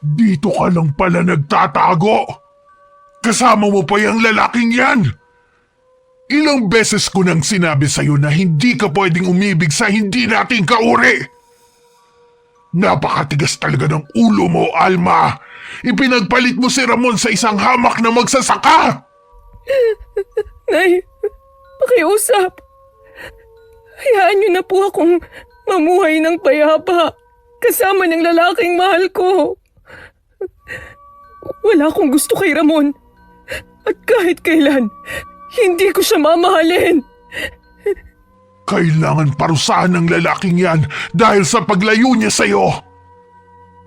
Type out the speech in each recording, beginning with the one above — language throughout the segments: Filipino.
Dito ka lang pala nagtatago. Kasama mo pa yung lalaking yan. Ilang beses ko nang sinabi sa'yo na hindi ka pwedeng umibig sa hindi nating kauri. Napakatigas talaga ng ulo mo, Alma. Ipinagpalit mo si Ramon sa isang hamak na magsasaka. Nay, pakiusap. Hayaan niyo na po akong mamuhay ng payapa kasama ng lalaking mahal ko. Wala akong gusto kay Ramon. At kahit kailan, hindi ko siya mamahalin. Kailangan parusahan ng lalaking yan dahil sa paglayo niya sa'yo.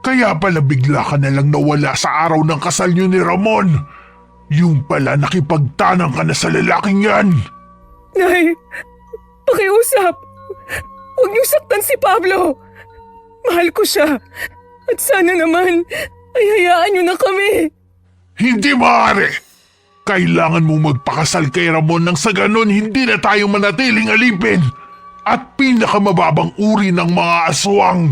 Kaya pala bigla ka na lang nawala sa araw ng kasal niyo ni Ramon. Yung pala nakipagtanang ka na sa lalaking yan. Nay, pakiusap. Huwag niyo saktan si Pablo. Mahal ko siya. At sana naman ay hayaan niyo na kami. Hindi maaari. Kailangan mong magpakasal kay Ramon nang sa ganon hindi na tayo manatiling alipin at pinakamababang uri ng mga aswang.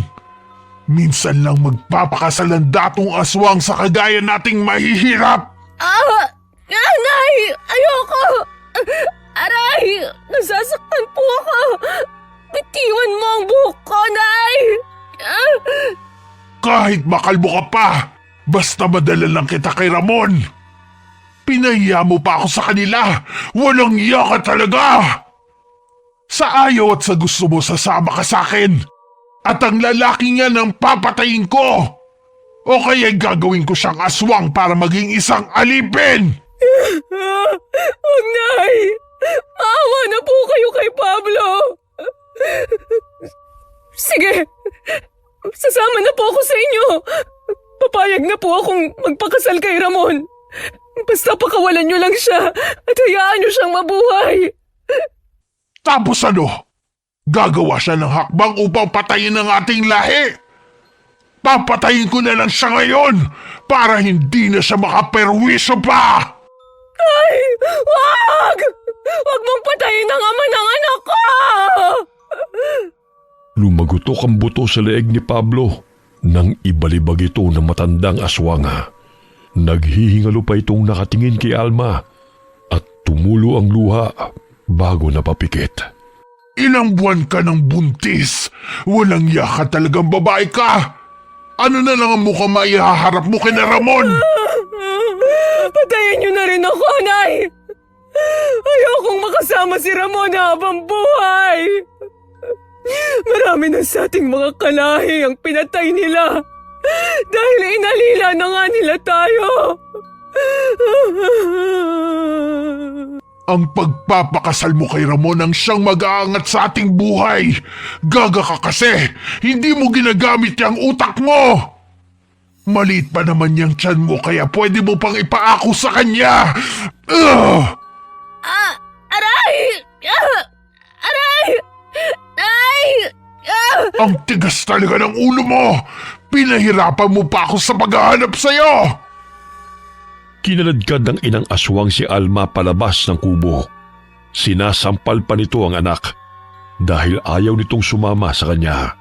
Minsan lang magpapakasal ang datong aswang sa kagaya nating mahihirap. Nay! Ayoko! Aray! Nasasaktan po ako! Bitiwan mo ang buhok ko, Nay! Kahit makalbo ka pa, basta madala lang kita kay Ramon. Pinahiya mo pa ako sa kanila. Walang iya ka talaga. Sa ayaw at sa gusto mo sasama ka sa akin. At ang lalaki niya ang papatayin ko. O kaya gagawin ko siyang aswang para maging isang alipin. Huwag, Nay! Maawa na po kayo kay Pablo! Sige! Sasama na po ako sa inyo! Papayag na po akong magpakasal kay Ramon. Basta pakawalan niyo lang siya at hayaan niyo siyang mabuhay. Tapos ano? Gagawa siya ng hakbang upang patayin ang ating lahi. Papatayin ko na lang siya ngayon para hindi na siya makaperwisyo pa. Ay! Wag! Wag mong patayin ang ama ng anak ko! Lumagutok ang buto sa leeg ni Pablo nang ibalibag ito ng matandang aswanga. Naghihingalo pa itong nakatingin kay Alma at tumulo ang luha bago napapikit. Ilang buwan ka ng buntis. Walang yaka talagang babae ka. Ano na lang ang mukha maihaharap mo kina Ramon? Patayin niyo na rin ako, Nay! Ayokong makasama si Ramon habang buhay! Marami na sa ating mga kalahi ang pinatay nila dahil inalila na nga nila tayo. Ang pagpapakasal mo kay Ramon ang siyang mag-aangat sa ating buhay. Gaga ka kasi, hindi mo ginagamit yung utak mo. Maliit pa naman yung tiyan mo kaya pwede mo pang ipaako sa kanya. Aray! Aray! Ay! Ang tigas talaga ng ulo mo. Pinahirapan mo pa ako sa paghahanap sa'yo. Kinaladkad ng inang aswang si Alma palabas ng kubo. Sinasampal pa nito ang anak dahil ayaw nitong sumama sa kanya.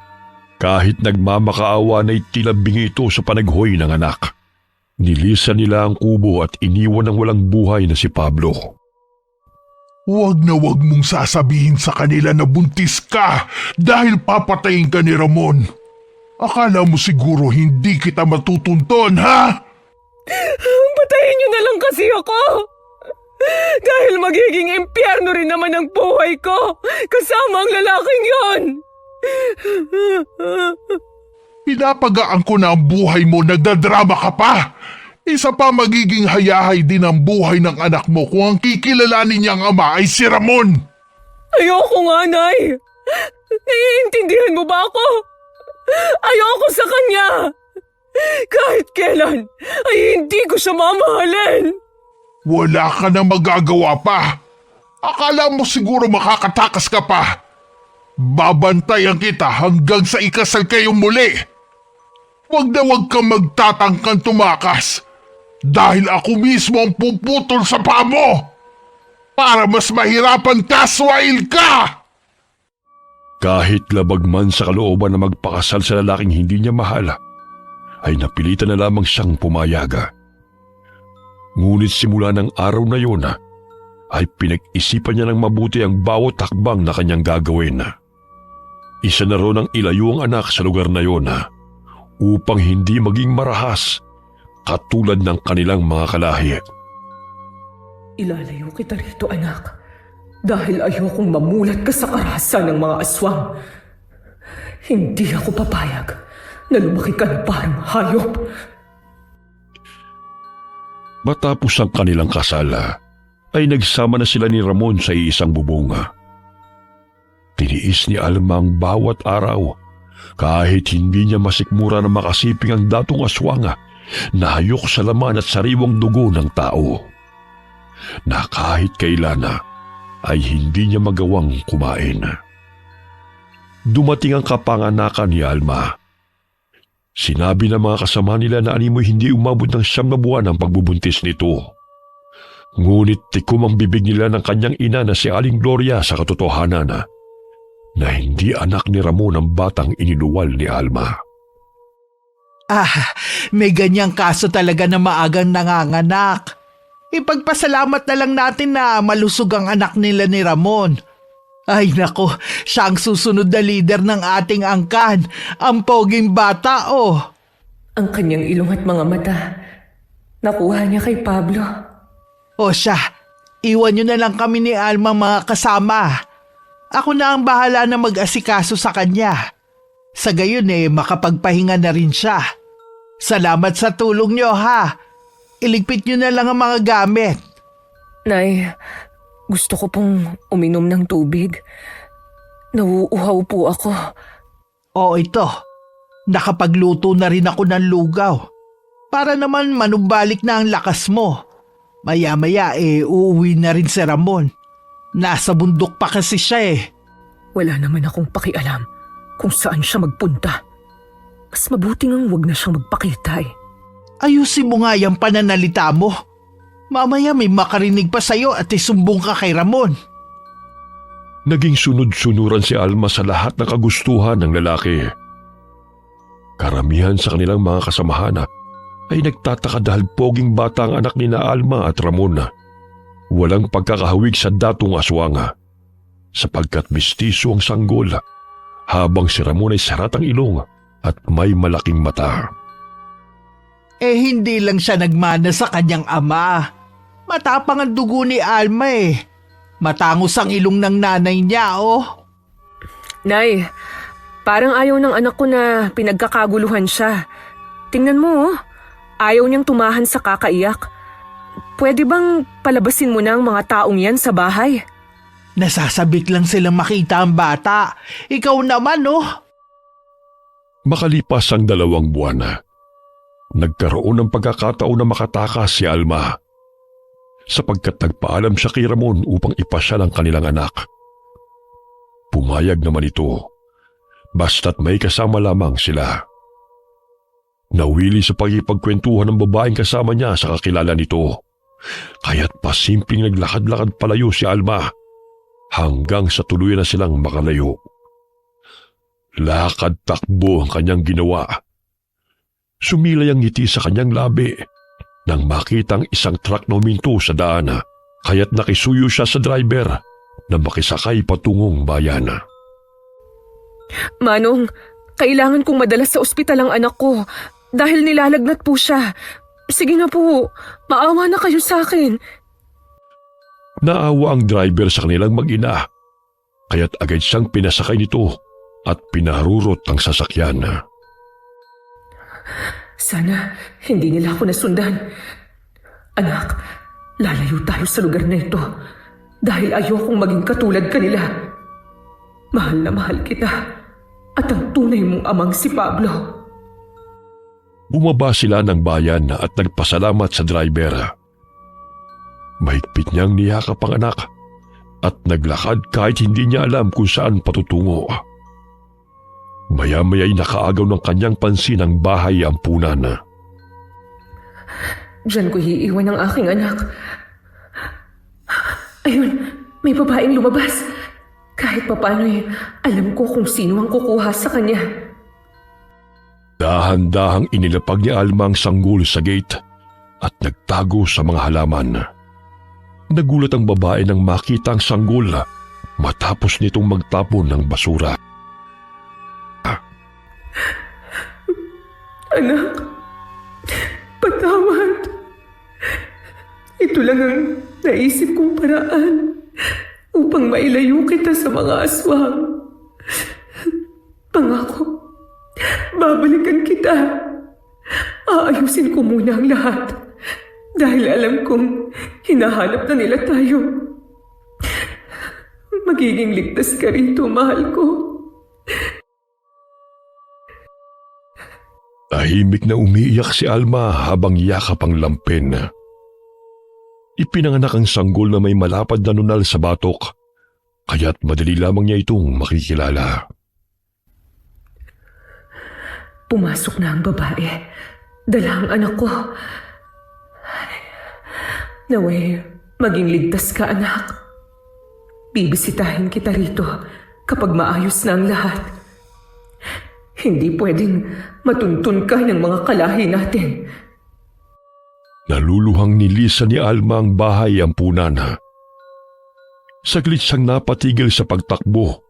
Kahit nagmamakaawa na tila bingi ito sa panaghoy ng anak. Nilisan nila ang kubo at iniwan ng walang buhay na si Pablo. Huwag na huwag mong sasabihin sa kanila na buntis ka dahil papatayin ka ni Ramon. Akala mo siguro hindi kita matutunton, ha? Patayin niyo na lang kasi ako! Dahil magiging impyerno rin naman ang buhay ko kasama ang lalaking yon! Pinapagaan ko na ang buhay mo, nagdadrama ka pa. Isa pa magiging hayahay din ang buhay ng anak mo kung ang kikilalanin niyang ama ay si Ramon. Ayoko nga, Nay! Naiintindihan mo ba ako? Ayoko sa kanya! Kahit kailan ay hindi ko siya mamahalin! Wala ka na magagawa pa. Akala mo siguro makakatakas ka pa. Babantayan kita hanggang sa ikasal kayong muli. Huwag na huwag kang magtatangkang tumakas dahil ako mismo ang puputol sa paa mo para mas mahirapan ka, swail ka! Kahit labag man sa kalooban na magpakasal sa lalaking hindi niya mahal, ay napilitan na lamang siyang pumayag. Ngunit simula ng araw na yun ay pinag-isipan niya ng mabuti ang bawat hakbang na kanyang gagawin. Isa na ron ang ilayo ang anak sa lugar na yun upang hindi maging marahas katulad ng kanilang mga kalahi. Ilalayo kita rito, anak. Dahil ayokong mamulat ka sa karahasan ng mga aswang. Hindi ako papayag na lumaki ka na parang hayop. Matapos ang kanilang kasal, ay nagsama na sila ni Ramon sa iisang bubong. Tiniis ni Alma ang bawat araw kahit hindi niya masikmura na makasiping ang datong aswang na hayok sa laman at sariwang dugo ng tao, na kahit kailan ay hindi niya magawang kumain. Dumating ang kapanganakan ni Alma. Sinabi ng mga kasama nila na animoy hindi umabot ng 9 na buwan ang pagbubuntis nito. Ngunit tikom ang bibig nila ng kanyang ina na si Aling Gloria sa katotohanan na hindi anak ni Ramon ang batang iniluwal ni Alma. May ganyang kaso talaga na maagang nanganganak. Ipagpasalamat na lang natin na malusog ang anak nila ni Ramon. Ay nako, siya ang susunod na leader ng ating angkan, ang poging bata Ang kanyang ilong at mga mata, nakuha niya kay Pablo. O siya, iwan nyo na lang kami ni Alma mga kasama. Ako na ang bahala na mag-asikaso sa kanya. Sa gayon makapagpahinga na rin siya. Salamat sa tulong nyo ha. Iligpit nyo na lang ang mga gamit. Nay, gusto ko pong uminom ng tubig. Nauuhaw po ako. O ito, nakapagluto na rin ako ng lugaw. Para naman manumbalik na ang lakas mo. Maya-maya uuwi na rin si Ramon. Nasa bundok pa kasi siya Wala naman akong pakialam kung saan siya magpunta. Mas mabuti ngang wag na siyang magpakita Ayusin mo nga yung pananalita mo. Mamaya may makarinig pa sa'yo at isumbong ka kay Ramon. Naging sunod-sunuran si Alma sa lahat ng kagustuhan ng lalaki. Karamihan sa kanilang mga kasamahan ay nagtataka dahil poging bata ang anak ni na Alma at Ramon. Walang pagkakahawig sa datong aswang sapagkat mistiso ang sanggol habang si Ramon ay sarat ang ilong at may malaking mata. Hindi lang siya nagmana sa kanyang ama. Matapang ang dugo ni Alma Matangos ang ilong ng nanay niya Nay, parang ayaw ng anak ko na pinagkakaguluhan siya. Tingnan mo ayaw niyang tumahan sa kakaiyak. Pwede bang palabasin mo na ang mga taong yan sa bahay? Nasasabik lang silang makita ang bata. Ikaw naman Makalipas ang 2 buwan, nagkaroon ng pagkakataon na makatakas si Alma sapagkat nagpaalam siya kay Ramon upang ipasyal ang kanilang anak. Pumayag naman ito, basta't may kasama lamang sila. Nawili sa pagkipagkwentuhan ng babaeng kasama niya sa kakilala nito, kaya't pasimpleng naglakad-lakad palayo si Alma hanggang sa tuluyan na silang makalayo. Lakad-takbo ang kanyang ginawa. Sumilay ang ngiti sa kanyang labi nang makitang isang truck na huminto sa daan, kaya't nakisuyo siya sa driver na makisakay patungong bayan. Manong, kailangan kong madala sa ospital ang anak ko dahil nilalagnat po siya. Sige na po, maawa na kayo sa akin. Naawa ang driver sa kanilang mag-ina, kaya't agad siyang pinasakay nito at pinarurot ang sasakyan. Sana hindi nila ako nasundan. Anak, lalayo tayo sa lugar na ito dahil ayokong maging katulad kanila. Mahal na mahal kita at ang tunay mong amang si Pablo. Bumaba sila ng bayan at nagpasalamat sa driver. Mahigpit niyang niyakap ang anak at naglakad kahit hindi niya alam kung saan patutungo. Maya-maya'y nakaagaw ng kanyang pansin ang bahay ampunan. Diyan ko iiwan ang aking anak. Ayun, may babaeng lumabas. Kahit papano'y alam ko kung sino ang kukuha sa kanya. Dahan-dahang inilapag ni Alma ang sanggol sa gate at nagtago sa mga halaman. Nagulat ang babae nang makita ang sanggol matapos nitong magtapon ng basura. Anak, patawad. Ito lang ang naisip kong paraan upang mailayo kita sa mga aswang. Pangako, babalikan kita. Aayusin ko muna ang lahat dahil alam kong hinahanap na nila tayo. Magiging ligtas ka rito, mahal ko. Tahimik na umiiyak si Alma habang yakap ang lampin. Ipinanganak ang sanggol na may malapad na nunal sa batok, kaya't madali lamang niya itong makikilala. Pumasok na ang babae. Dala ang anak ko. Naway, maging ligtas ka, anak. Bibisitahin kita rito kapag maayos na ang lahat. Hindi pwedeng matuntun ka ng mga kalahi natin. Naluluhang nilisan ni Alma ang bahay ampunan. Saglit siyang napatigil sa pagtakbo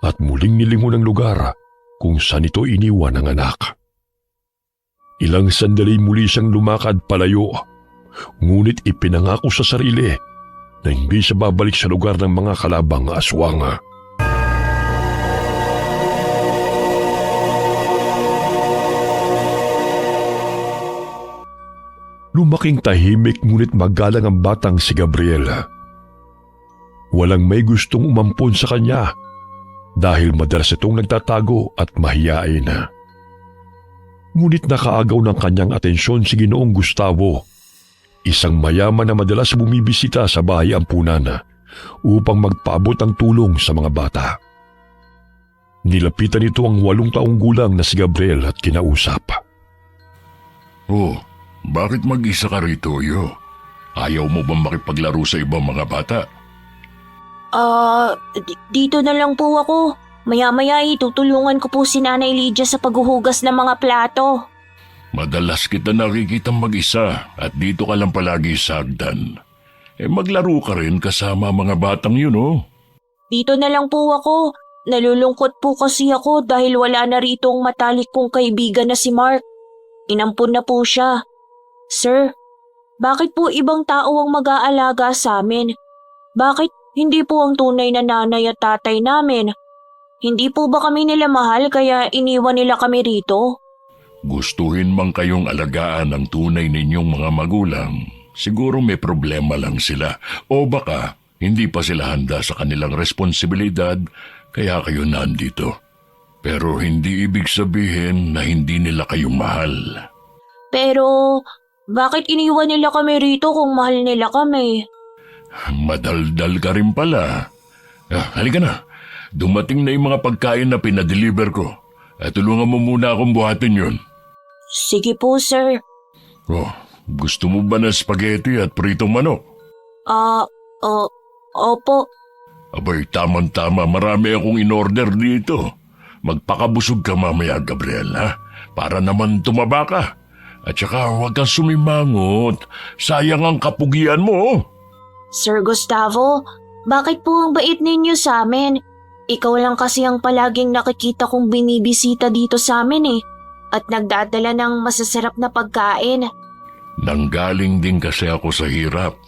at muling nilingon ang lugar kung saan ito iniwan ng anak. Ilang sandali muli siyang lumakad palayo, ngunit ipinangako sa sarili na hindi siya babalik sa lugar ng mga kalabang aswang. Lumaking tahimik ngunit magalang ang batang si Gabriel. Walang may gustong umampon sa kanya dahil madalas itong nagtatago at mahiyain. Ngunit nakaagaw ng kanyang atensyon si Ginoong Gustavo, isang mayaman na madalas bumibisita sa bahay ampunan upang magpaabot ng tulong sa mga bata. Nilapitan nito ang 8 taong gulang na si Gabriel at kinausap. Oh, bakit mag-isa ka rito, Yo? Ayaw mo bang makipaglaro sa ibang mga bata? Dito na lang po ako. Maya-maya tutulungan ko po si Nanay Lydia sa paghuhugas ng mga plato. Madalas kita nakikitang mag-isa at dito ka lang palagi sa hagdan. Maglaro ka rin kasama mga batang yun, oh. Dito na lang po ako. Nalulungkot po kasi ako dahil wala na rito ang matalik kong kaibigan na si Mark. Inampun na po siya. Sir, bakit po ibang tao ang mag-aalaga sa amin? Bakit hindi po ang tunay na nanay at tatay namin? Hindi po ba kami nila mahal kaya iniwan nila kami rito? Gustuhin mang kayong alagaan ang tunay ninyong mga magulang, siguro may problema lang sila. O baka hindi pa sila handa sa kanilang responsibilidad kaya kayo nandito. Pero hindi ibig sabihin na hindi nila kayo mahal. Pero bakit iniwan nila kami rito kung mahal nila kami? Madaldal ka rin pala. Halika na. Dumating na yung mga pagkain na pinadeliver ko. Tulungan mo muna akong buhatin yun. Sige po, sir. Oh, gusto mo ba ng spaghetti at pritong manok? Opo. Abay, tamang-tama. Marami akong in-order dito. Magpakabusog ka mamaya, Gabriel, ha? Para naman tumaba ka. At saka huwag kang sumimangot. Sayang ang kapugian mo. Sir Gustavo, bakit po ang bait ninyo sa amin? Ikaw lang kasi ang palaging nakikita kong binibisita dito sa amin at nagdadala ng masasarap na pagkain. Nanggaling din kasi ako sa hirap.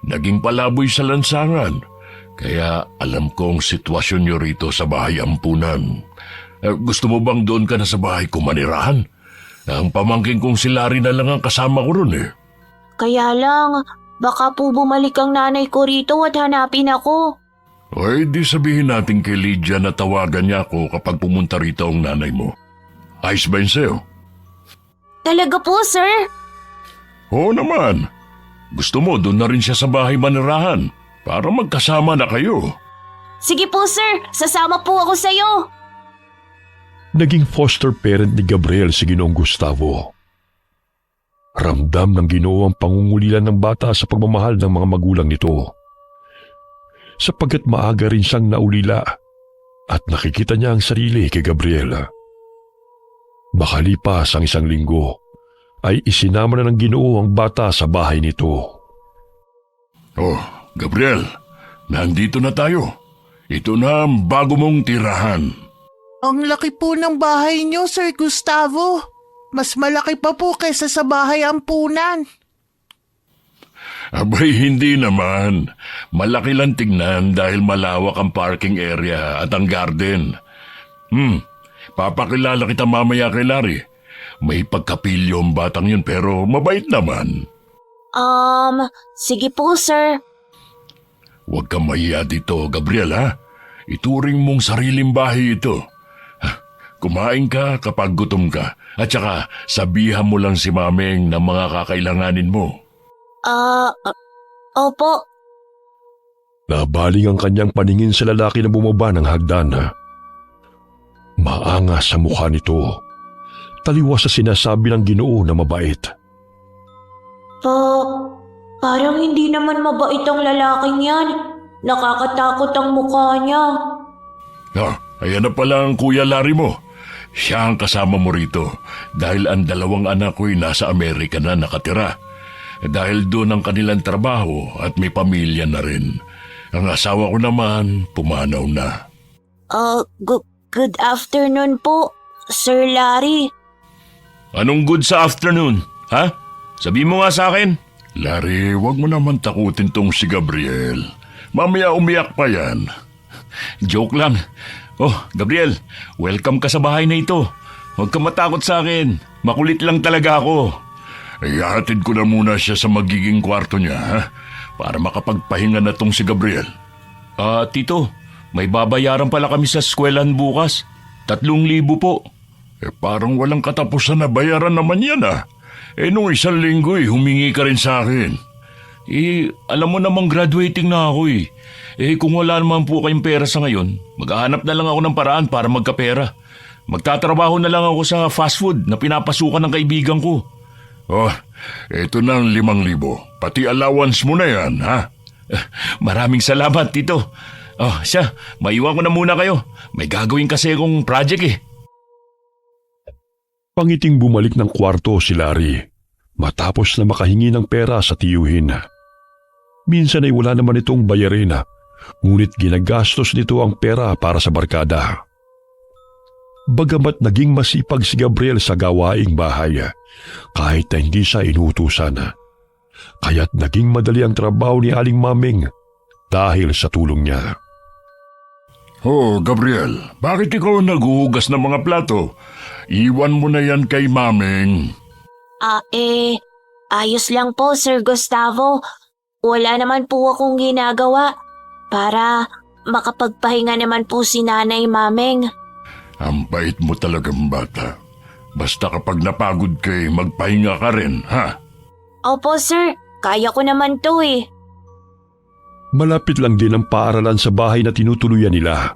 Naging palaboy sa lansangan. Kaya alam ko ang sitwasyon niyo rito sa bahay ampunan. Gusto mo bang doon ka na sa bahay ko manirahan? Ang pamangkin kong si Larry na lang ang kasama ko ron Kaya lang, baka po bumalik ang nanay ko rito at hanapin ako. Ay, di sabihin natin kay Lydia na tawagan niya ako kapag pumunta rito ang nanay mo. Ayos ba yun sa'yo? Talaga po, sir? Oo naman. Gusto mo doon na rin siya sa bahay manirahan para magkasama na kayo. Sige po, sir. Sasama po ako sa'yo. Naging foster parent ni Gabriel si Ginoong Gustavo. Ramdam ng Ginoo ang pangungulilan ng bata sa pagmamahal ng mga magulang nito. Sapagkat maaga rin siyang naulila at nakikita niya ang sarili kay Gabriel. Makalipas ang 1 linggo, ay isinama na ng Ginoo ang bata sa bahay nito. Oh, Gabriel, nandito na tayo. Ito na ang bago mong tirahan. Ang laki po ng bahay niyo, Sir Gustavo. Mas malaki pa po kaysa sa bahay ampunan. Abay, hindi naman. Malaki lang tignan dahil malawak ang parking area at ang garden. Papakilala kita mamaya kay Larry. May pagkapilyo ang batang yun pero mabait naman. Sige po, sir. Huwag kang mahiya dito, Gabriel, ha? Ituring mong sariling bahay ito. Kumain ka kapag gutom ka. At saka, sabihan mo lang si Mameng ng mga kakailanganin mo. Opo. Nabaling ang kanyang paningin sa lalaki na bumaba ng hagdan. Maangas sa mukha nito. Taliwas sa sinasabi ng Ginoo na mabait. Parang hindi naman mabait ang lalaking yan. Nakakatakot ang mukha niya. Ayan na pala ang Kuya Larry mo. Siya ang kasama mo rito dahil ang 2 anak ko'y nasa Amerika na nakatira. Dahil doon ang kanilang trabaho at may pamilya na rin. Ang asawa ko naman, pumanaw na. Good afternoon po, Sir Larry. Anong good sa afternoon, ha? Sabi mo nga sa akin. Larry, wag mo naman takutin tong si Gabriel. Mamaya umiyak pa yan. Joke lang. Oh, Gabriel, welcome ka sa bahay na ito. Huwag ka matakot sa akin. Makulit lang talaga ako. Ihatid ko na muna siya sa magiging kwarto niya, ha? Para makapagpahinga na tong si Gabriel. Tito, may babayaran pala kami sa eskwelahan bukas. 3,000 po. Parang walang katapusan na bayaran naman yan, ah. Nung 1 linggo humingi ka rin sa akin. Alam mo namang graduating na ako eh. Kung wala naman po kayong pera sa ngayon, maghahanap na lang ako ng paraan para magkapera. Magtatrabaho na lang ako sa fast food na pinapasukan ng kaibigan ko. Oh, eto na ang 5,000. Pati allowance mo na yan, ha? Maraming salamat, Tito. Siya, maiwan ko na muna kayo. May gagawin kasi akong project eh. Pangiting bumalik ng kwarto si Larry matapos na makahingi ng pera sa tiyuhin. Minsan ay wala naman itong bayarin, ngunit ginagastos nito ang pera para sa barkada. Bagamat naging masipag si Gabriel sa gawaing bahay, kahit na hindi siya inutusan, kaya't naging madali ang trabaho ni Aling Mameng dahil sa tulong niya. Oh, Gabriel, bakit ikaw naghuhugas ng mga plato? Iwan mo na yan kay Mameng. Ayos lang po, Sir Gustavo. Wala naman po akong ginagawa para makapagpahinga naman po si Nanay Mameng. Ang bait mo talagang bata. Basta kapag napagod kay magpahinga ka rin, ha? Opo, sir. Kaya ko naman to eh. Malapit lang din ang paaralan sa bahay na tinutuluyan nila,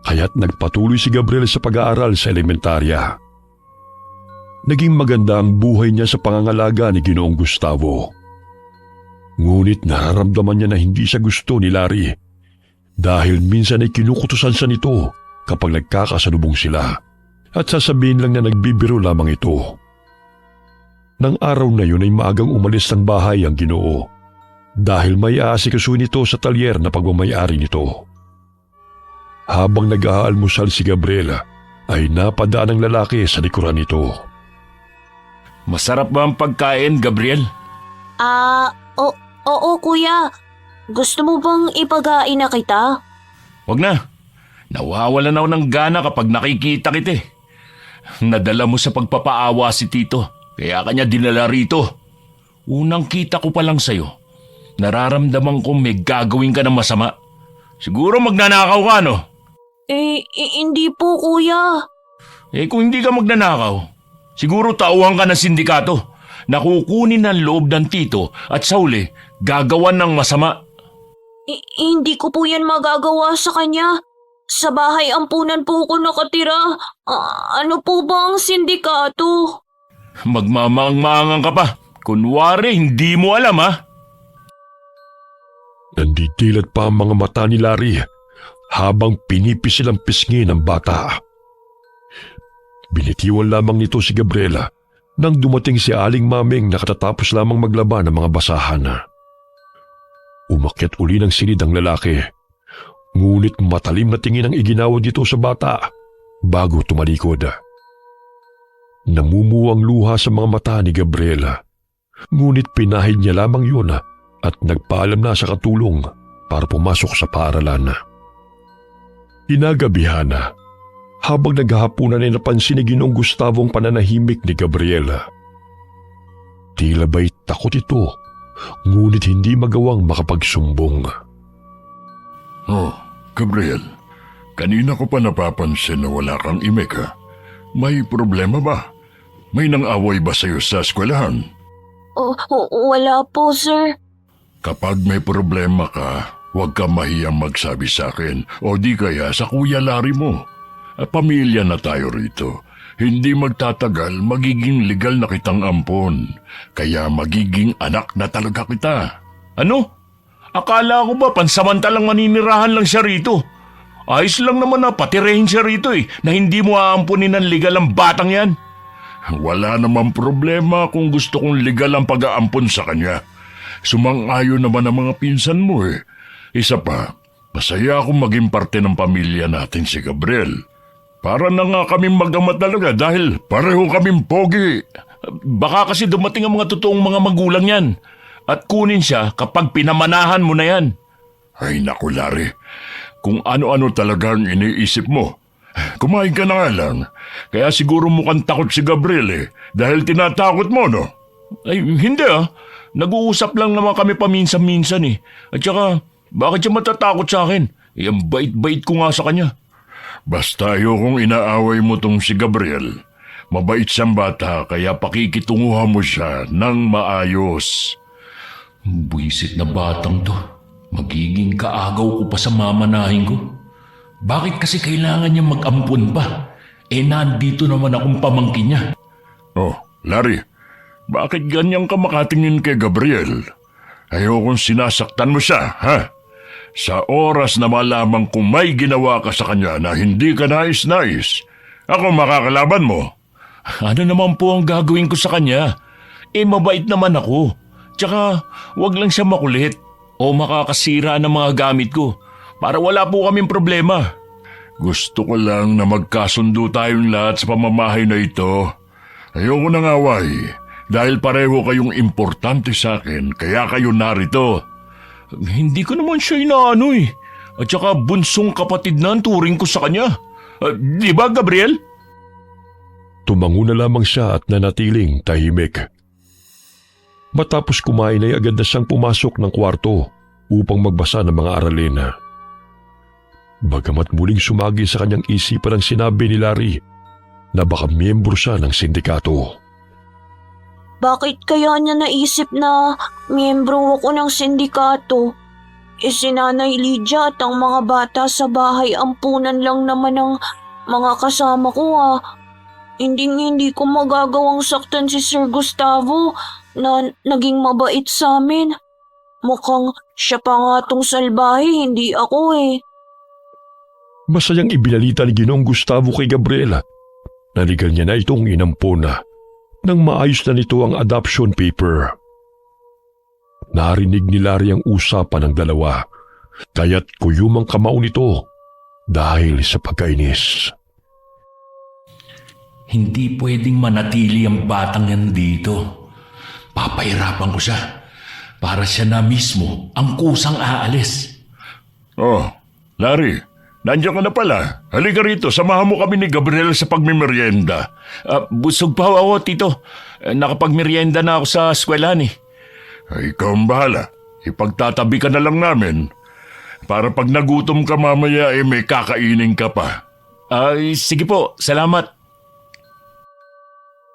kaya't nagpatuloy si Gabriel sa pag-aaral sa elementarya. Naging maganda ang buhay niya sa pangangalaga ni Ginoong Gustavo. Ngunit nararamdaman niya na hindi siya gusto ni Larry dahil minsan ay kinukutusan siya nito kapag nagkakasalubong sila at sasabihin lang na nagbibiro lamang ito. Nang araw na yun ay maagang umalis ng bahay ang Ginoo dahil may aasikasuhin nito sa talyer na pagmamayari nito. Habang nag-aalmusal si Gabriela ay napadaan ng lalaki sa likuran nito. Masarap ba ang pagkain, Gabriel? Oo kuya. Gusto mo bang ipagain na kita? Wag na. Nawawalan ako ng gana kapag nakikita kita eh. Nadala mo sa pagpapaawa si Tito, kaya kanya dinala rito. Unang kita ko pa lang sa'yo, nararamdaman kong may gagawin ka ng masama. Siguro magnanakaw ka, no? Hindi po kuya. Kung hindi ka magnanakaw, siguro tauhan ka ng sindikato na kukunin ang loob ng Tito at sa huli, gagawan ng masama. Hindi ko po yan magagawa sa kanya. Sa bahay ampunan po ko nakatira. Ano po ba ang sindikato? Magmamaang-maangan ka pa. Kunwari, hindi mo alam, ha? Nandidilat pa ang mga mata ni Larry habang pinipisil ang pisngi ng bata. Binitiwan lamang nito si Gabriela nang dumating si Aling Maming na katatapos lamang maglaba ng mga basahan. Umakyat uli ng silid ang lalaki, ngunit matalim na tingin ang iginawad nito sa bata bago tumalikod. Namumuwang luha sa mga mata ni Gabriela, ngunit pinahid niya lamang yun at nagpaalam na sa katulong para pumasok sa paaralan. Inagabihan na, habang naghahapunan ay napansin ni Ginoong Gustavo ang pananahimik ni Gabriela. Tila ba'y takot ito, ngunit hindi magawang makapagsumbong. Oh, Gabriel, kanina ko pa napapansin na wala kang imik ha. May problema ba? May nang-away ba sa'yo sa eskwelahan? Wala po, sir. Kapag may problema ka, huwag ka mahiyang magsabi sa akin o di kaya sa Kuya Larry mo. Pamilya na tayo rito. Hindi magtatagal, magiging legal na kitang ampon. Kaya magiging anak na talaga kita. Ano? Akala ko ba pansamantalang maninirahan lang siya rito? Ayos lang naman na patirehin siya rito na hindi mo aampunin ng legal ang batang yan. Wala namang problema kung gusto kong legal ang pag-aampon sa kanya. Sumang-ayon naman ang mga pinsan mo eh. Isa pa, masaya akong maging parte ng pamilya natin si Gabriel. Para na nga kaming mag-ama talaga dahil pareho kaming pogi. Baka kasi dumating ang mga totoong mga magulang yan at kunin siya kapag pinamanahan mo na yan. Ay naku Larry, kung ano-ano talaga ang iniisip mo. Kumain ka na nga lang. Kaya siguro mukhang takot si Gabriel dahil tinatakot mo, no? Ay, hindi Nag-uusap lang naman kami paminsan-minsan At saka, bakit siya matatakot sa akin? Ang bait-bait ko nga sa kanya. Basta ayokong inaaway mo tong si Gabriel. Mabait siyang bata kaya pakikitunguhan mo siya ng maayos. Buisit na batang to. Magiging kaagaw ko pa sa mamanahin ko. Bakit kasi kailangan niya mag-ampun pa? Nandito naman akong pamangkin niya. Oh, Larry, bakit ganyan ka makatingin kay Gabriel? Ayokong sinasaktan mo siya, ha? Sa oras na malaman kung may ginawa ka sa kanya na hindi ka nais-nais, ako makakalaban mo. Ano naman po ang gagawin ko sa kanya? Mabait naman ako. Tsaka, wag lang siya makulit o makakasira ng mga gamit ko para wala po kaming problema. Gusto ko lang na magkasundo tayong lahat sa pamamahay na ito. Ayoko nang away dahil pareho kayong importante sa akin kaya kayo narito. Hindi ko naman siya inaano At saka bunsong kapatid na ang turing ko sa kanya. Di ba, Gabriel? Tumango na lamang siya at nanatiling tahimik. Matapos kumain ay agad na siyang pumasok ng kwarto upang magbasa ng mga aralin. Bagamat muling sumagi sa kanyang isipan ang sinabi ni Larry na baka miyembro siya ng sindikato. Bakit kaya niya naisip na miyembro ako ng sindikato? Si Nanay Lydia at ang mga bata sa bahay ampunan lang naman ng mga kasama ko Hindi ko magagawang saktan si Sir Gustavo na naging mabait sa amin. Mukhang siya pa nga tong salbahe, hindi ako Masayang ibinalita ni Ginoong Gustavo kay Gabriela na legal niya na itong inampuna nang maayos na nito ang adoption paper. Narinig ni Larry ang usapan ng dalawa, kaya't kuyumang kamao nito dahil sa pagkainis. Hindi pwedeng manatili ang batang yan dito. Papahirapan ko siya para siya na mismo ang kusang aalis. Oh, Larry, nandiyan ka na pala. Halika rito, samahan mo kami ni Gabriel sa pagmimerienda. Busog pa ako, Tito. Nakapagmerienda na ako sa eskwelahan Ay, ikaw ang bahala. Ipagtatabi ka na lang namin. Para pag nagutom ka mamaya may kakainin ka pa. Sige po, salamat.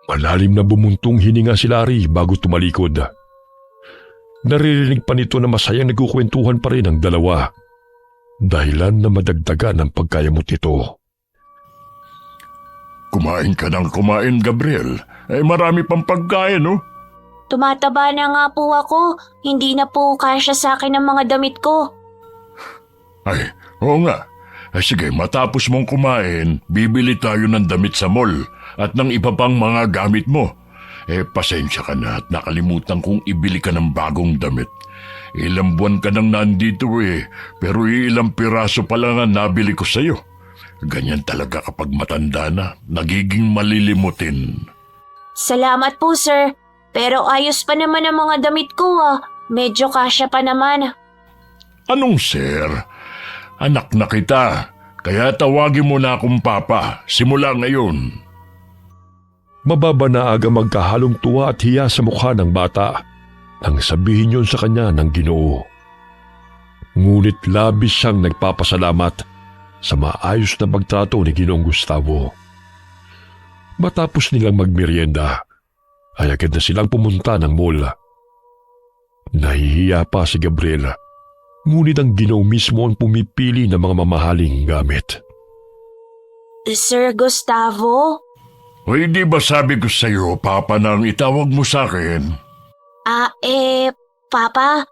Malalim na bumuntong hininga si Larry bago tumalikod. Naririnig pa nito na masayang nagkukwentuhan pa rin ang dalawa. Dahilan na madagdagan ang pagkayamot nito. Kumain ka ng kumain, Gabriel. Marami pang pagkain, no? Tumataba na nga po ako. Hindi na po kasya sa akin ang mga damit ko. Ay, oo nga. Sige, matapos mong kumain, bibili tayo ng damit sa mall. at ng iba pang mga gamit mo. Pasensya ka na at nakalimutan kong ibili ka ng bagong damit. Ilang buwan ka nang nandito pero ilang piraso pa lang ang nabili ko sa'yo. Ganyan talaga kapag matanda na, nagiging malilimutin. Salamat po, sir. Pero ayos pa naman ang mga damit ko Medyo kasya pa naman. Anong sir? Anak na kita, kaya tawagin mo na akong papa, simula ngayon. Mababa na aga magkahalong tuwa at hiya sa mukha ng bata nang sabihin yun sa kanya ng Ginoo. Ngunit labis siyang nagpapasalamat sa maayos na pagtrato ni Ginoong Gustavo. Matapos nilang magmerienda, ay agad na silang pumunta ng mall. Nahihiya pa si Gabriel, ngunit ang Ginoo mismo ang pumipili ng mga mamahaling gamit. Sir Gustavo? Hoy, di ba sabi ko sa'yo, papa nang itawag mo sa akin? Papa,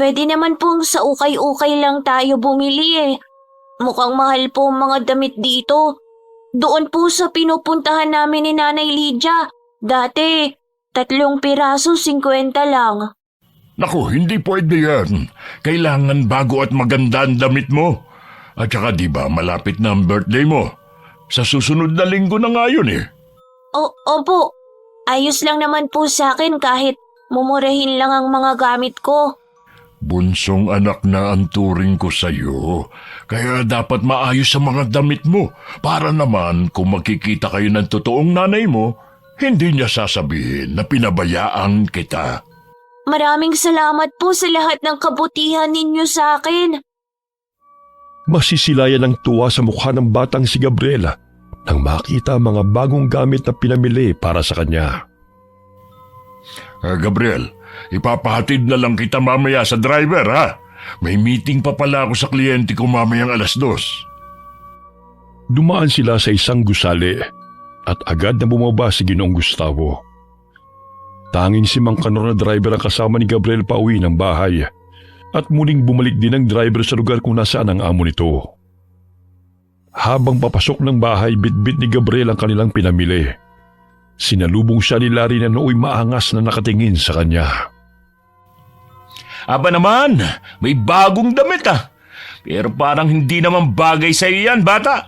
pwede naman pong sa ukay-ukay lang tayo bumili Mukhang mahal po ang mga damit dito. Doon po sa pinupuntahan namin ni Nanay Lydia. Dati, 3 piraso, 50 lang. Naku, hindi pwede yan. Kailangan bago at maganda ang damit mo. At saka di ba malapit na ang birthday mo? Sa susunod na linggo na nga yun Opo, ayos lang naman po sa akin kahit mumurahin lang ang mga gamit ko. Bunsong anak na ang turing ko sa'yo. Kaya dapat maayos sa mga damit mo. Para naman kung makikita kayo ng totoong nanay mo, hindi niya sasabihin na pinabayaan kita. Maraming salamat po sa lahat ng kabutihan ninyo sa akin. Masisilayan ng tuwa sa mukha ng batang si Gabriel nang makita ang mga bagong gamit na pinamili para sa kanya. Gabriel, ipapahatid na lang kita mamaya sa driver, ha? May meeting pa pala ako sa kliyente ko mamayang 2:00. Dumaan sila sa isang gusali at agad na bumaba si Ginoong Gustavo. Tanging si Mang Kanor na driver ang kasama ni Gabriel pauwi ng bahay at muling bumalik din ang driver sa lugar kung nasaan ang amo nito. Habang papasok ng bahay, bitbit ni Gabriel ang kanilang pinamili. Sinalubong siya ni Larry na nooy maangas na nakatingin sa kanya. Aba naman, may bagong damit Pero parang hindi naman bagay sa'yo yan, bata.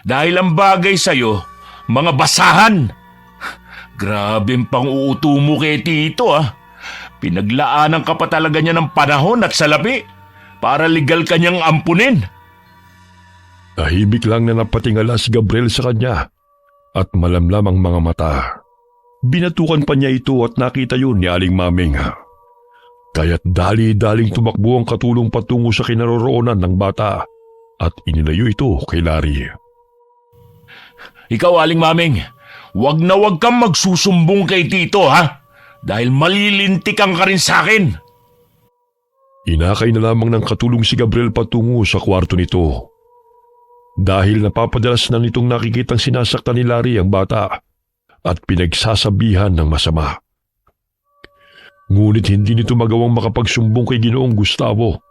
Dahil ang bagay sa'yo, mga basahan. Grabe ang pang-uuto mo kay Tito Pinaglaanan ka pa talaga niya ng panahon at salapi para legal ka niyang ampunin. Tahimik lang na napatingala si Gabriel sa kanya at malamlam ang mga mata. Binatukan pa niya ito at nakita yun ni Aling Maming. Kaya't dali-daling tumakbo ang katulong patungo sa kinaroroonan ng bata at inilayo ito kay Larry. Ikaw, Aling Maming, wag kang magsusumbong kay Tito, Dahil malilintikan ka rin sa akin. Inakay na lamang ng katulong si Gabriel patungo sa kwarto nito. Dahil napapadalas na nitong nakikitang sinasaktan ni Larry ang bata at pinagsasabihan ng masama. Ngunit hindi nito magawang makapagsumbong kay Ginoong Gustavo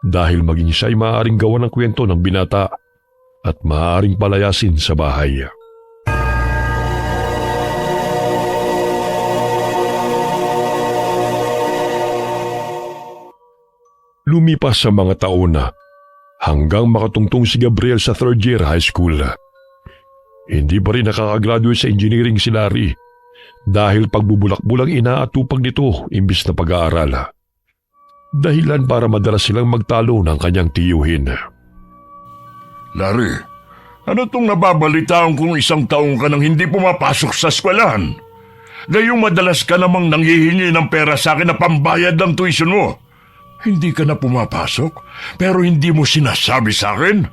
dahil maging siya'y maaaring gawa ng kwento ng binata at maaaring palayasin sa bahay. Lumipas sa mga taon hanggang makatungtong si Gabriel sa 3rd year high school. Hindi pa rin nakakagraduate sa engineering si Larry dahil pagbubulak-bulang inaatupag nito imbis na pag-aaral. Dahilan para madalas silang magtalo ng kanyang tiyuhin. Larry, ano tong nababalitaan kung 1 taong ka nang hindi pumapasok sa eskwelahan? Gayong madalas ka namang nanghihingi ng pera sa akin na pambayad ng tuition mo. Hindi ka na pumapasok, pero hindi mo sinasabi sa akin.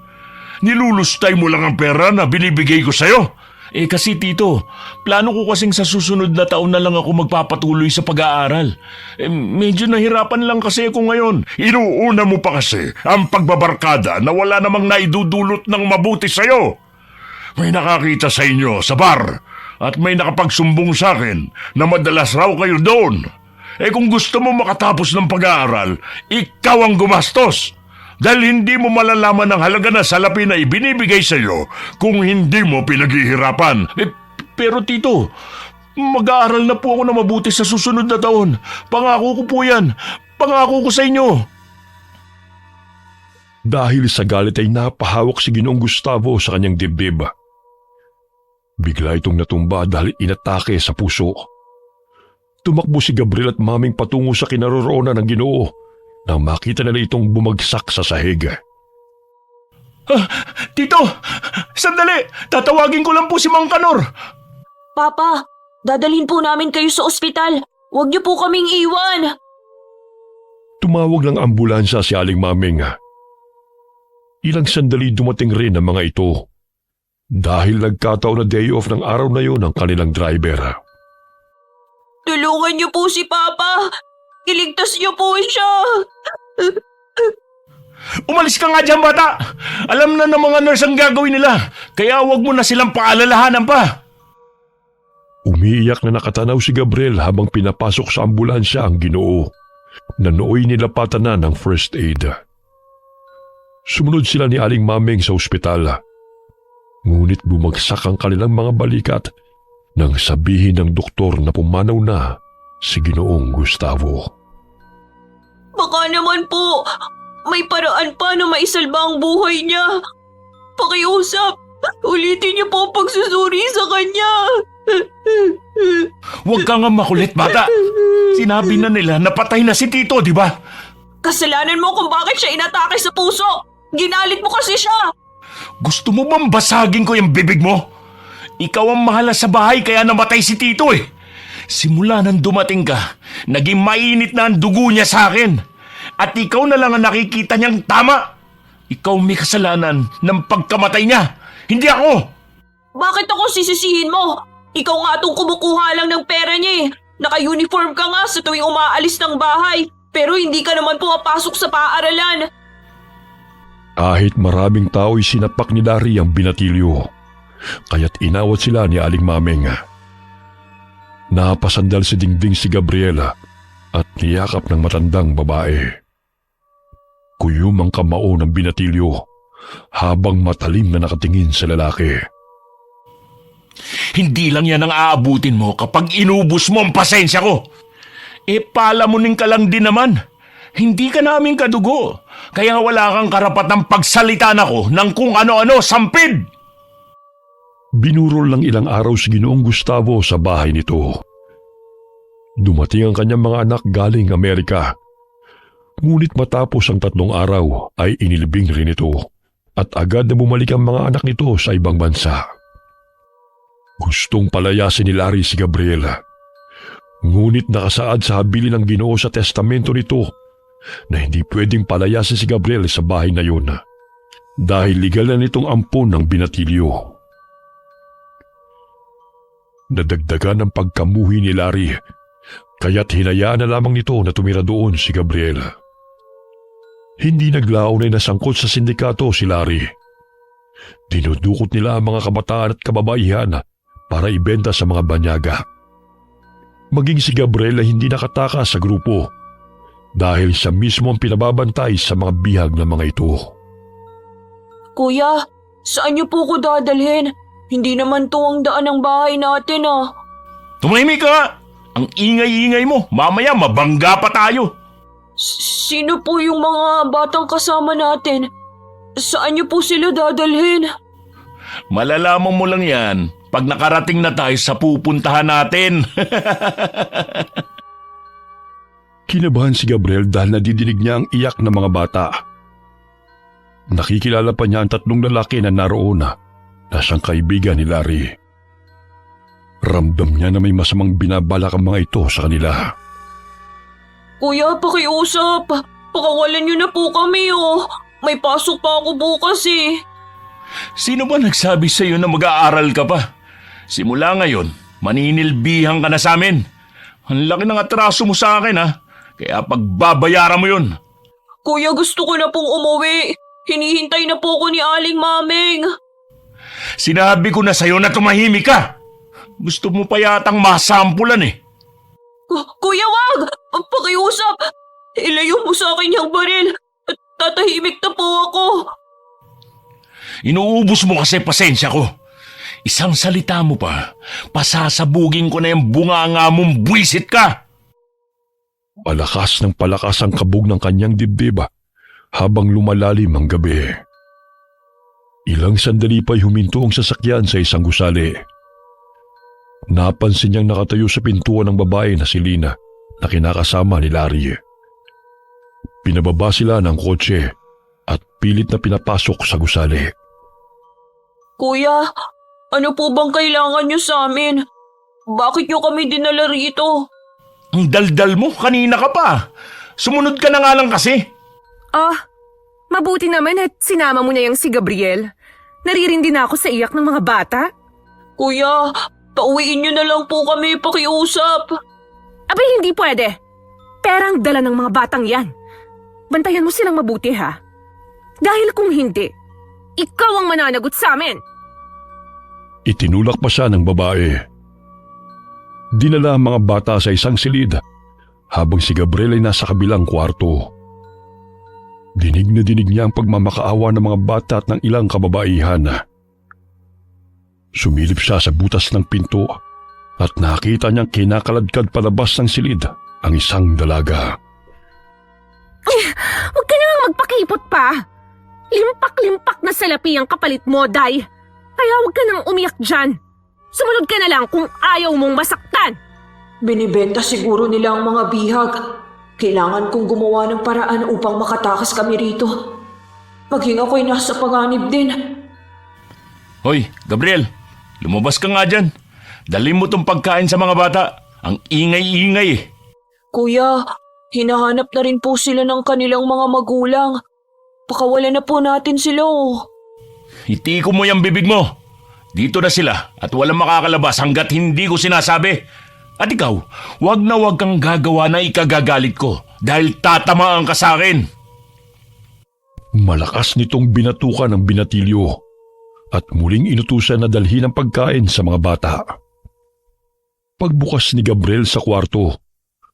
Nilulustay mo lang ang pera na binibigay ko sa'yo. Kasi Tito, plano ko kasing sa susunod na taon na lang ako magpapatuloy sa pag-aaral. Medyo nahirapan lang kasi ako ngayon. Inuuna mo pa kasi ang pagbabarkada na wala namang naidudulot ng mabuti sa'yo. May nakakita sa inyo sa bar at may nakapagsumbong sa akin na madalas raw kayo doon. Kung gusto mo makatapos ng pag-aaral, ikaw ang gumastos. Dahil hindi mo malalaman ang halaga na salapi na ibinibigay sa iyo kung hindi mo pinaghihirapan. Pero tito, mag-aaral na po ako na mabuti sa susunod na taon. Pangako ko po yan. Pangako ko sa inyo. Dahil sa galit ay napahawak si Ginoong Gustavo sa kanyang dibdib. Bigla itong natumba dahil inatake sa puso. Tumakbo si Gabriel at Maming patungo sa kinaroroonan ng Ginoo nang makita nila itong bumagsak sa sahig. Tito, sandali! Tatawagin ko lang po si Mang Kanor. Papa, dadalhin po namin kayo sa ospital. Huwag niyo po kaming iwan. Tumawag ng ambulansya si Aling Maming. Ilang sandali dumating rin ang mga ito dahil nagkataon na day off ng araw na yun ang kanilang driver. Tulungan niyo po si Papa. Iligtas niyo po siya. Umalis ka nga dyan, bata! Alam na ng mga nurse ang gagawin nila, kaya huwag mo na silang paalalahanan pa. Umiiyak na nakatanaw si Gabriel habang pinapasok sa ambulansya ang Ginoo na nooy nilapatan na ng first aid. Sumunod sila ni Aling Maming sa ospital. Ngunit bumagsak ang kanilang mga balikat nang sabihin ng doktor na pumanaw na si Ginoong Gustavo. Baka naman po, may paraan pa na maisalba ang buhay niya. Pakiusap, ulitin niyo po ang pagsusuri sa kanya. Huwag ka nga makulit, bata. Sinabi na nila na patay na si Tito, di ba? Kasalanan mo kung bakit siya inatake sa puso. Ginalit mo kasi siya. Gusto mo bang basagin ko yung bibig mo? Ikaw ang mahala sa bahay kaya namatay si Tito eh. Simula nang dumating ka, naging mainit na ang dugo niya sa akin. At ikaw na lang ang nakikita niyang tama. Ikaw may kasalanan ng pagkamatay niya, hindi ako. Bakit ako sisisihin mo? Ikaw nga itong kumukuha lang ng pera niya eh. Naka-uniform ka nga sa tuwing umaalis ng bahay. Pero hindi ka naman pumapasok sa paaralan. Kahit maraming tao'y sinapak ni Larry ang binatilyo, kaya't inawat sila ni Aling Maming. Napasandal si dingding si Gabriela at niyakap ng matandang babae. Kuyum ang kamao ng binatilyo habang matalim na nakatingin sa lalaki. Hindi lang yan ang aabutin mo kapag inubos mo ang pasensya ko. Palamunin ka lang din naman. Hindi ka namin kadugo, kaya wala kang karapatang pagsalitan ako ng kung ano-ano, sampid! Binurol lang ilang araw si Ginoong Gustavo sa bahay nito. Dumating ang kanyang mga anak galing Amerika. Ngunit matapos ang 3 araw ay inilibing rin ito at agad na bumalik ang mga anak nito sa ibang bansa. Gustong palayasin ni Larry si Gabriela. Ngunit nakasaad sa habilin ng Ginoo sa testamento nito na hindi pwedeng palayasin si Gabriel sa bahay na yun dahil legal na nitong ampon ng binatilyo. Nadagdagan ang pagkamuhi ni Larry kaya't hinayaan na lamang nito na tumira doon si Gabriel. Hindi naglaon ay nasangkot sa sindikato si Larry. Dinudukot nila ang mga kabataan at kababaihan para ibenta sa mga banyaga. Maging si Gabriel ay hindi nakatakas sa grupo dahil siya mismo ang pinababantay sa mga bihag ng mga ito. Kuya, saan niyo po ko dadalhin? Hindi naman to ang daan ng bahay natin ah. Tumahimik ka nga! Ang ingay-ingay mo, mamaya mabangga pa tayo. Sino po yung mga batang kasama natin? Saan niyo po sila dadalhin? Malalaman mo lang yan pag nakarating na tayo sa pupuntahan natin. Kinabahan si Gabriel dahil nadidinig niya ang iyak ng mga bata. Nakikilala pa niya ang 3 lalaki na naroon na siyang kaibigan ni Larry. Ramdam niya na may masamang binabalak ang mga ito sa kanila. Kuya, pakiusap. Pakawalan niyo na po kami oh. May pasok pa ako bukas eh. Sino ba nagsabi sa iyo na mag-aaral ka pa? Simula ngayon, maninilbihan ka na sa amin. Ang laki ng atraso mo sa akin ha. Kaya pagbabayaran mo yun. Kuya, gusto ko na pong umuwi. Hinihintay na po ko ni Aling Maming. Sinabi ko na sa'yo na tumahimik ka. Gusto mo pa yatang masampulan eh. Kuya, wag! Pakiusap! Ilayo mo sa akin yung baril. Tatahimik na po ako. Inuubos mo kasi pasensya ko. Isang salita mo pa, pasasabugin ko na yung bunganga mong buwisit ka! Palakas ng palakas ang kabog ng kanyang dibdib habang lumalalim ang gabi. Ilang sandali pa'y huminto ang sasakyan sa isang gusali. Napansin niyang nakatayo sa pintuan ng babae na si Lina na kinakasama ni Larry. Pinababa sila ng kotse at pilit na pinapasok sa gusali. Kuya, ano po bang kailangan niyo sa amin? Bakit niyo kami dinala rito? Ang daldal mo, kanina ka pa. Sumunod ka na nga lang kasi. Mabuti naman at sinama mo na yung si Gabriel. Naririndi na ako sa iyak ng mga bata. Kuya, pauwiin niyo na lang po kami pakiusap. Abay, hindi pwede. Perang dala ng mga batang yan. Bantayan mo silang mabuti, ha? Dahil kung hindi, ikaw ang mananagot sa amin. Itinulak pa siya ng babae. Dinala ang mga bata sa isang silid habang si Gabriel ay nasa kabilang kwarto. Dinig na dinig niya ang pagmamakaawa ng mga bata at ng ilang kababaihan. Sumilip siya sa butas ng pinto at nakita niyang kinakaladkad palabas ng silid ang isang dalaga. Huwag ka nang magpakipot pa. Limpak-limpak na salapi ang kapalit mo, Day. Kaya huwag ka nang umiyak dyan. Sumunod ka na lang kung ayaw mong masaktan. Binibenta siguro nila ang mga bihag. Kailangan kong gumawa ng paraan upang makatakas kami rito. Maging ako'y nasa panganib din. Hoy, Gabriel, lumabas ka nga dyan. Dalhin mo tong pagkain sa mga bata. Ang ingay-ingay eh. Kuya, hinahanap na rin po sila ng kanilang mga magulang. Pakawalan na po natin sila oh. Itiko mo yung bibig mo. Dito na sila at walang makakalabas hanggat hindi ko sinasabi. At ikaw, wag na wag kang gagawa na ikagagalit ko dahil tatamaan ka sa akin. Malakas nitong binatukan ng binatilyo at muling inutusan na dalhin ang pagkain sa mga bata. Pagbukas ni Gabriel sa kwarto,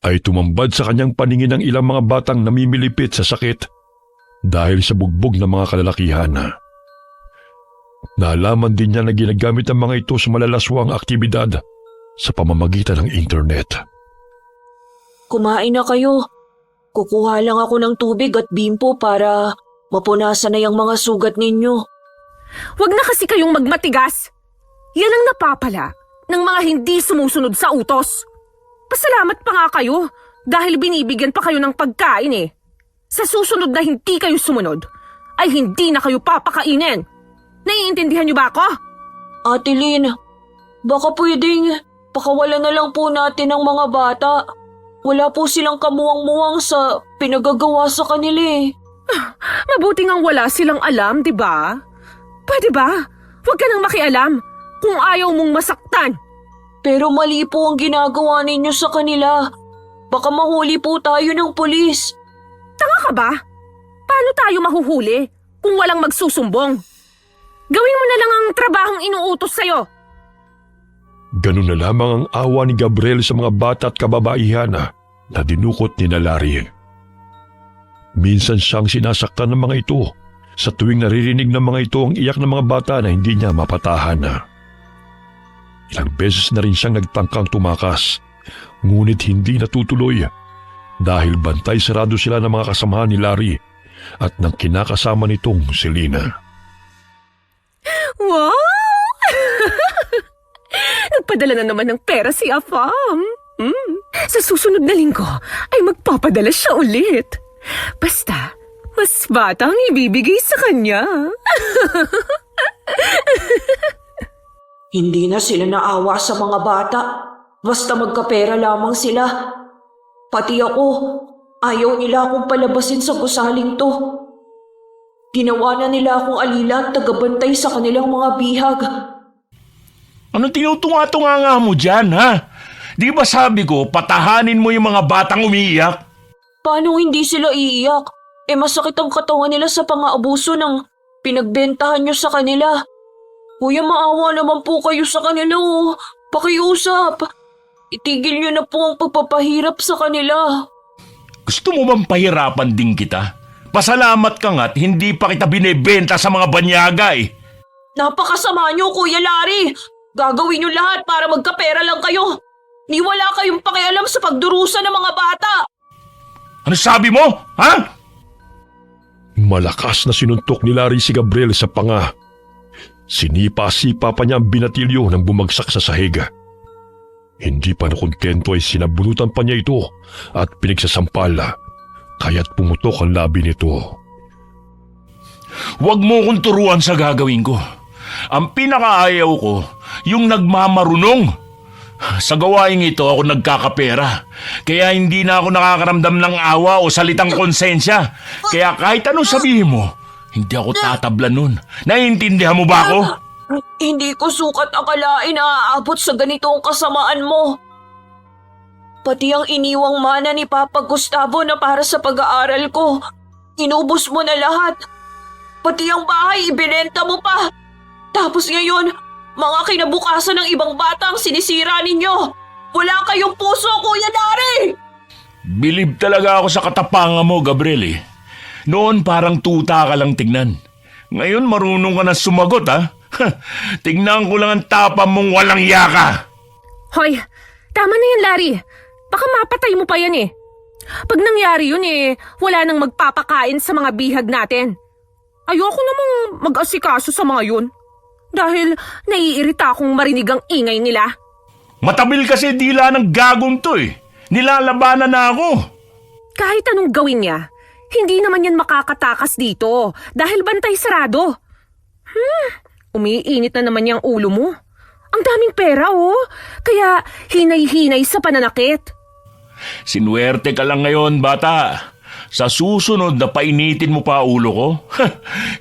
ay tumambad sa kanyang paningin ang ilang mga batang namimilipit sa sakit dahil sa bugbog ng mga kalalakihan. Naalaman din niya na ginagamit ang mga ito sa malalaswang aktibidad sa pamamagitan ng internet. Kumain na kayo. Kukuha lang ako ng tubig at bimpo para mapunasan na yung mga sugat ninyo. Huwag na kasi kayong magmatigas. Yan ang napapala ng mga hindi sumusunod sa utos. Pasalamat pa nga kayo dahil binibigyan pa kayo ng pagkain eh. Sa susunod na hindi kayo sumunod, ay hindi na kayo papakainin. Naiintindihan niyo ba ako? Ate Lynn, baka pwedeng pakawalan na lang po natin ang mga bata. Wala po silang kamuwang-muwang sa pinagagawa sa kanila eh. Mabuti ngang wala silang alam, di ba? Pwede ba? Huwag ka nang makialam kung ayaw mong masaktan. Pero mali po ang ginagawa ninyo sa kanila. Baka mahuli po tayo ng pulis. Tanga ka ba? Paano tayo mahuhuli kung walang magsusumbong? Gawin mo na lang ang trabahong inuutos sa'yo. Ganun na lamang ang awa ni Gabriel sa mga bata at kababaihan na dinukot ni Larry. Minsan siyang sinasaktan ng mga ito sa tuwing naririnig ng mga ito ang iyak ng mga bata na hindi niya mapatahan. Ilang beses na rin siyang nagtangkang tumakas, ngunit hindi natutuloy dahil bantay sarado sila ng mga kasamahan ni Larry at ng kinakasama nitong si Lina. Wow! Nagpadala na naman ng pera si Afam. Sa susunod na linggo ay magpapadala siya ulit. Basta, mas bata ang ibibigay sa kanya. Hindi na sila naawa sa mga bata. Basta magkapera lamang sila. Pati ako, ayaw nila akong palabasin sa gusaling to. Ginawa na nila akong alila at tagabantay sa kanilang mga bihag. Anong tinutunga-tunga nga mo dyan, ha? Di ba sabi ko, patahanin mo yung mga batang umiiyak? Paano hindi sila iiyak? Masakit ang katawan nila sa pang-aabuso ng pinagbentahan nyo sa kanila. Kuya, maawa naman po kayo sa kanila oh. Pakiusap. Itigil nyo na po ang pagpapahirap sa kanila. Gusto mo bang pahirapan din kita? Pasalamat ka nga't hindi pa kita binibenta sa mga banyaga eh. Napakasama niyo, Kuya Larry. Gagawin niyo lahat para magkapera lang kayo. Ni wala kayong pakialam sa pagdurusa ng mga bata. Ano sabi mo? Ha? Malakas na sinuntok ni Larry si Gabriel sa panga. Sinipa-sipa pa niya ang binatilyo nang bumagsak sa sahig. Hindi pa nakontento ay sinabunutan pa niya ito at pinagsasampal, kaya't pumutok ang labi nito. Huwag mo kong turuan sa gagawin ko. Ang pinakaayaw ko, yung nagmamarunong. Sa gawaing ito ako nagkakapera. Kaya hindi na ako nakakaramdam ng awa o salitang konsensya. Kaya kahit anong sabihin mo, hindi ako tatablan nun. Naiintindihan mo ba ako? Hindi ko sukat akalain na aabot sa ganitong kasamaan mo. Pati ang iniwang mana ni Papa Gustavo na para sa pag-aaral ko, inubos mo na lahat. Pati ang bahay ibinenta mo pa. Tapos ngayon, mga kinabukasan ng ibang bata ang sinisira ninyo. Wala kayong puso, Kuya Larry! Bilib talaga ako sa katapangan mo, Gabriel eh. Noon parang tuta ka lang tignan. Ngayon marunong ka na sumagot ha. Tignan ko lang ang tapang mong walang yaka. Hoy, tama na yan, Larry. Baka mapatay mo pa yan eh. Pag nangyari yun eh, wala nang magpapakain sa mga bihag natin. Ayoko namang mag-asikaso sa mga yun. Dahil naiirita akong marinig ang ingay nila. Matabil kasi dila ng gagong to eh. Nilalabanan na ako. Kahit anong gawin niya, hindi naman yan makakatakas dito dahil bantay sarado. Umiinit na naman yung ulo mo. Ang daming pera oh, kaya hinay-hinay sa pananakit. Sinuwerte ka lang ngayon, bata. Sa susunod na painitin mo pa ulo ko,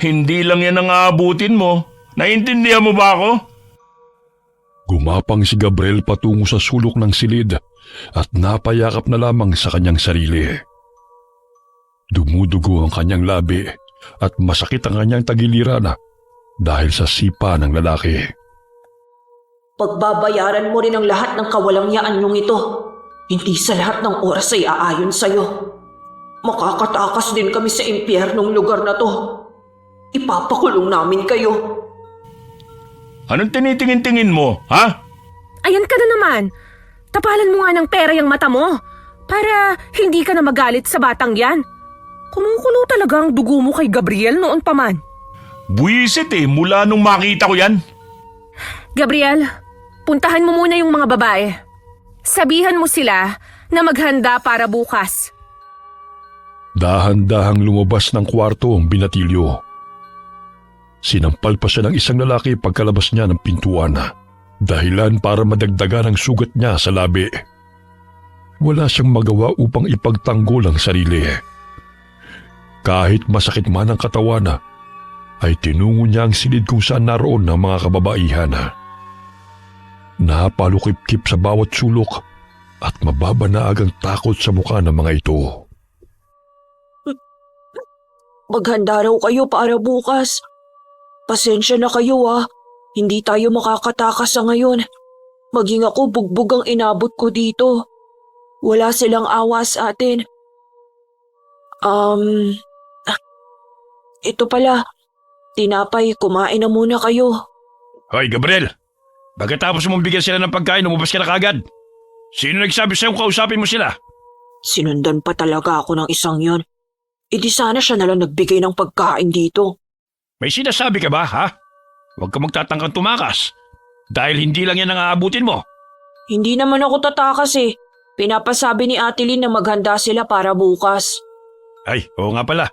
hindi lang yan ang aabutin mo. Naiintindihan mo ba ako? Gumapang si Gabriel patungo sa sulok ng silid at napayakap na lamang sa kanyang sarili. Dumudugo ang kanyang labi at masakit ang kanyang tagiliran dahil sa sipa ng lalaki. Pagbabayaran mo rin ang lahat ng kawalangyaan yung ito. Hindi sa lahat ng oras ay aayon sa'yo. Makakatakas din kami sa impyernong lugar na to. Ipapakulong namin kayo. Anong tinitingin-tingin mo, ha? Ayan ka na naman. Tapalan mo nga ng pera yung mata mo para hindi ka na magalit sa batang yan. Kumukulo talaga ang dugo mo kay Gabriel noon pa man. Buwisit eh, mula nung makita ko yan. Gabriel, puntahan mo muna yung mga babae. Sabihan mo sila na maghanda para bukas. Dahan-dahang lumabas ng kwarto ang binatilyo. Sinampal pa siya ng isang lalaki pagkalabas niya ng pintuan. Dahilan para madagdagan ang sugat niya sa labi. Wala siyang magawa upang ipagtanggol ang sarili. Kahit masakit man ang katawan, ay tinungo niya ang silid kung saan naroon ng mga kababaihan. Napalukip-kip sa bawat sulok at mababanaag ang takot sa mukha ng mga ito. Maghanda raw kayo para bukas. Pasensya na kayo Hindi tayo makakatakas sa ngayon. Maging ako bugbog ang inabot ko dito. Wala silang awa sa atin. Ito pala. Tinapay, kumain na muna kayo. Hoy, Gabriel! Pagkatapos mong bigyan sila ng pagkain, umabas ka na kagad. Sino nagsabi sa'yo kausapin mo sila? Sinundan pa talaga ako ng isang yon. E di sana siya nalang nagbigay ng pagkain dito. May sinasabi ka ba, ha? Huwag ka magtatangkang tumakas. Dahil hindi lang yan ang aabutin mo. Hindi naman ako tatakas eh. Pinapasabi ni Ate Lynn na maghanda sila para bukas. Ay, oo nga pala.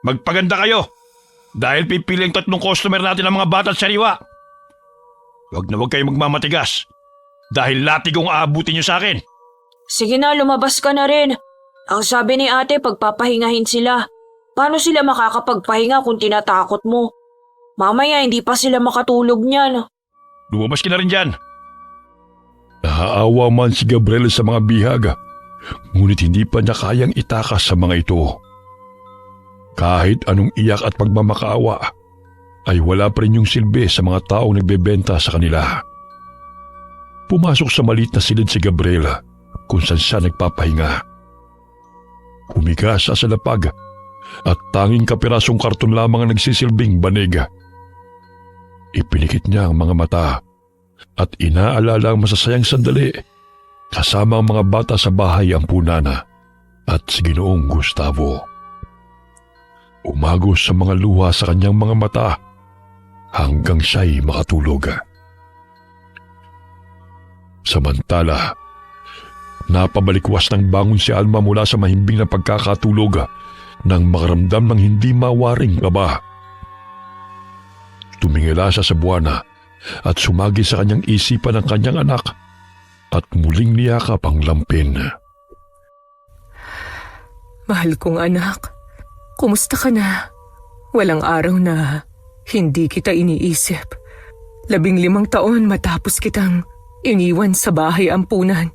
Magpaganda kayo. Dahil pipili ang 3 customer natin ng mga bata at sariwa. Huwag na huwag kayo magmamatigas. Dahil latig ang aabutin niyo sa akin. Sige na, lumabas ka na rin. Ang sabi ni ate, pagpapahingahin sila. Paano sila makakapagpahinga kung tinatakot mo? Mamaya hindi pa sila makatulog niyan. Lumabas ka na rin dyan. Naaawa man si Gabriel sa mga bihag, ngunit hindi pa niya kayang itakas sa mga ito. Kahit anong iyak at pagmamakaawa, ay wala pa rin yung silbi sa mga taong nagbebenta sa kanila. Pumasok sa maliit na silid si Gabriel kung saan siya nagpapahinga. Humiga siya sa lapag at tanging kapirasong karton lamang ang nagsisilbing banig. Ipinikit niya ang mga mata at inaalala ang masasayang sandali kasama ang mga bata sa bahay ampunan at si Ginoong Gustavo. Umagos sa mga luha sa kanyang mga mata hanggang siya'y makatulog. Samantala, napabalikwas ng bangon si Alma mula sa mahimbing na pagkakatulog nang makaramdam ng hindi mawaring kaba. Tumingala siya sa buwana at sumagi sa kanyang isipan ang kanyang anak at muling niyakap ang lampin. Mahal kong anak, kumusta ka na? Walang araw na hindi kita iniisip. 15 taon matapos kitang iniwan sa bahay ampunan.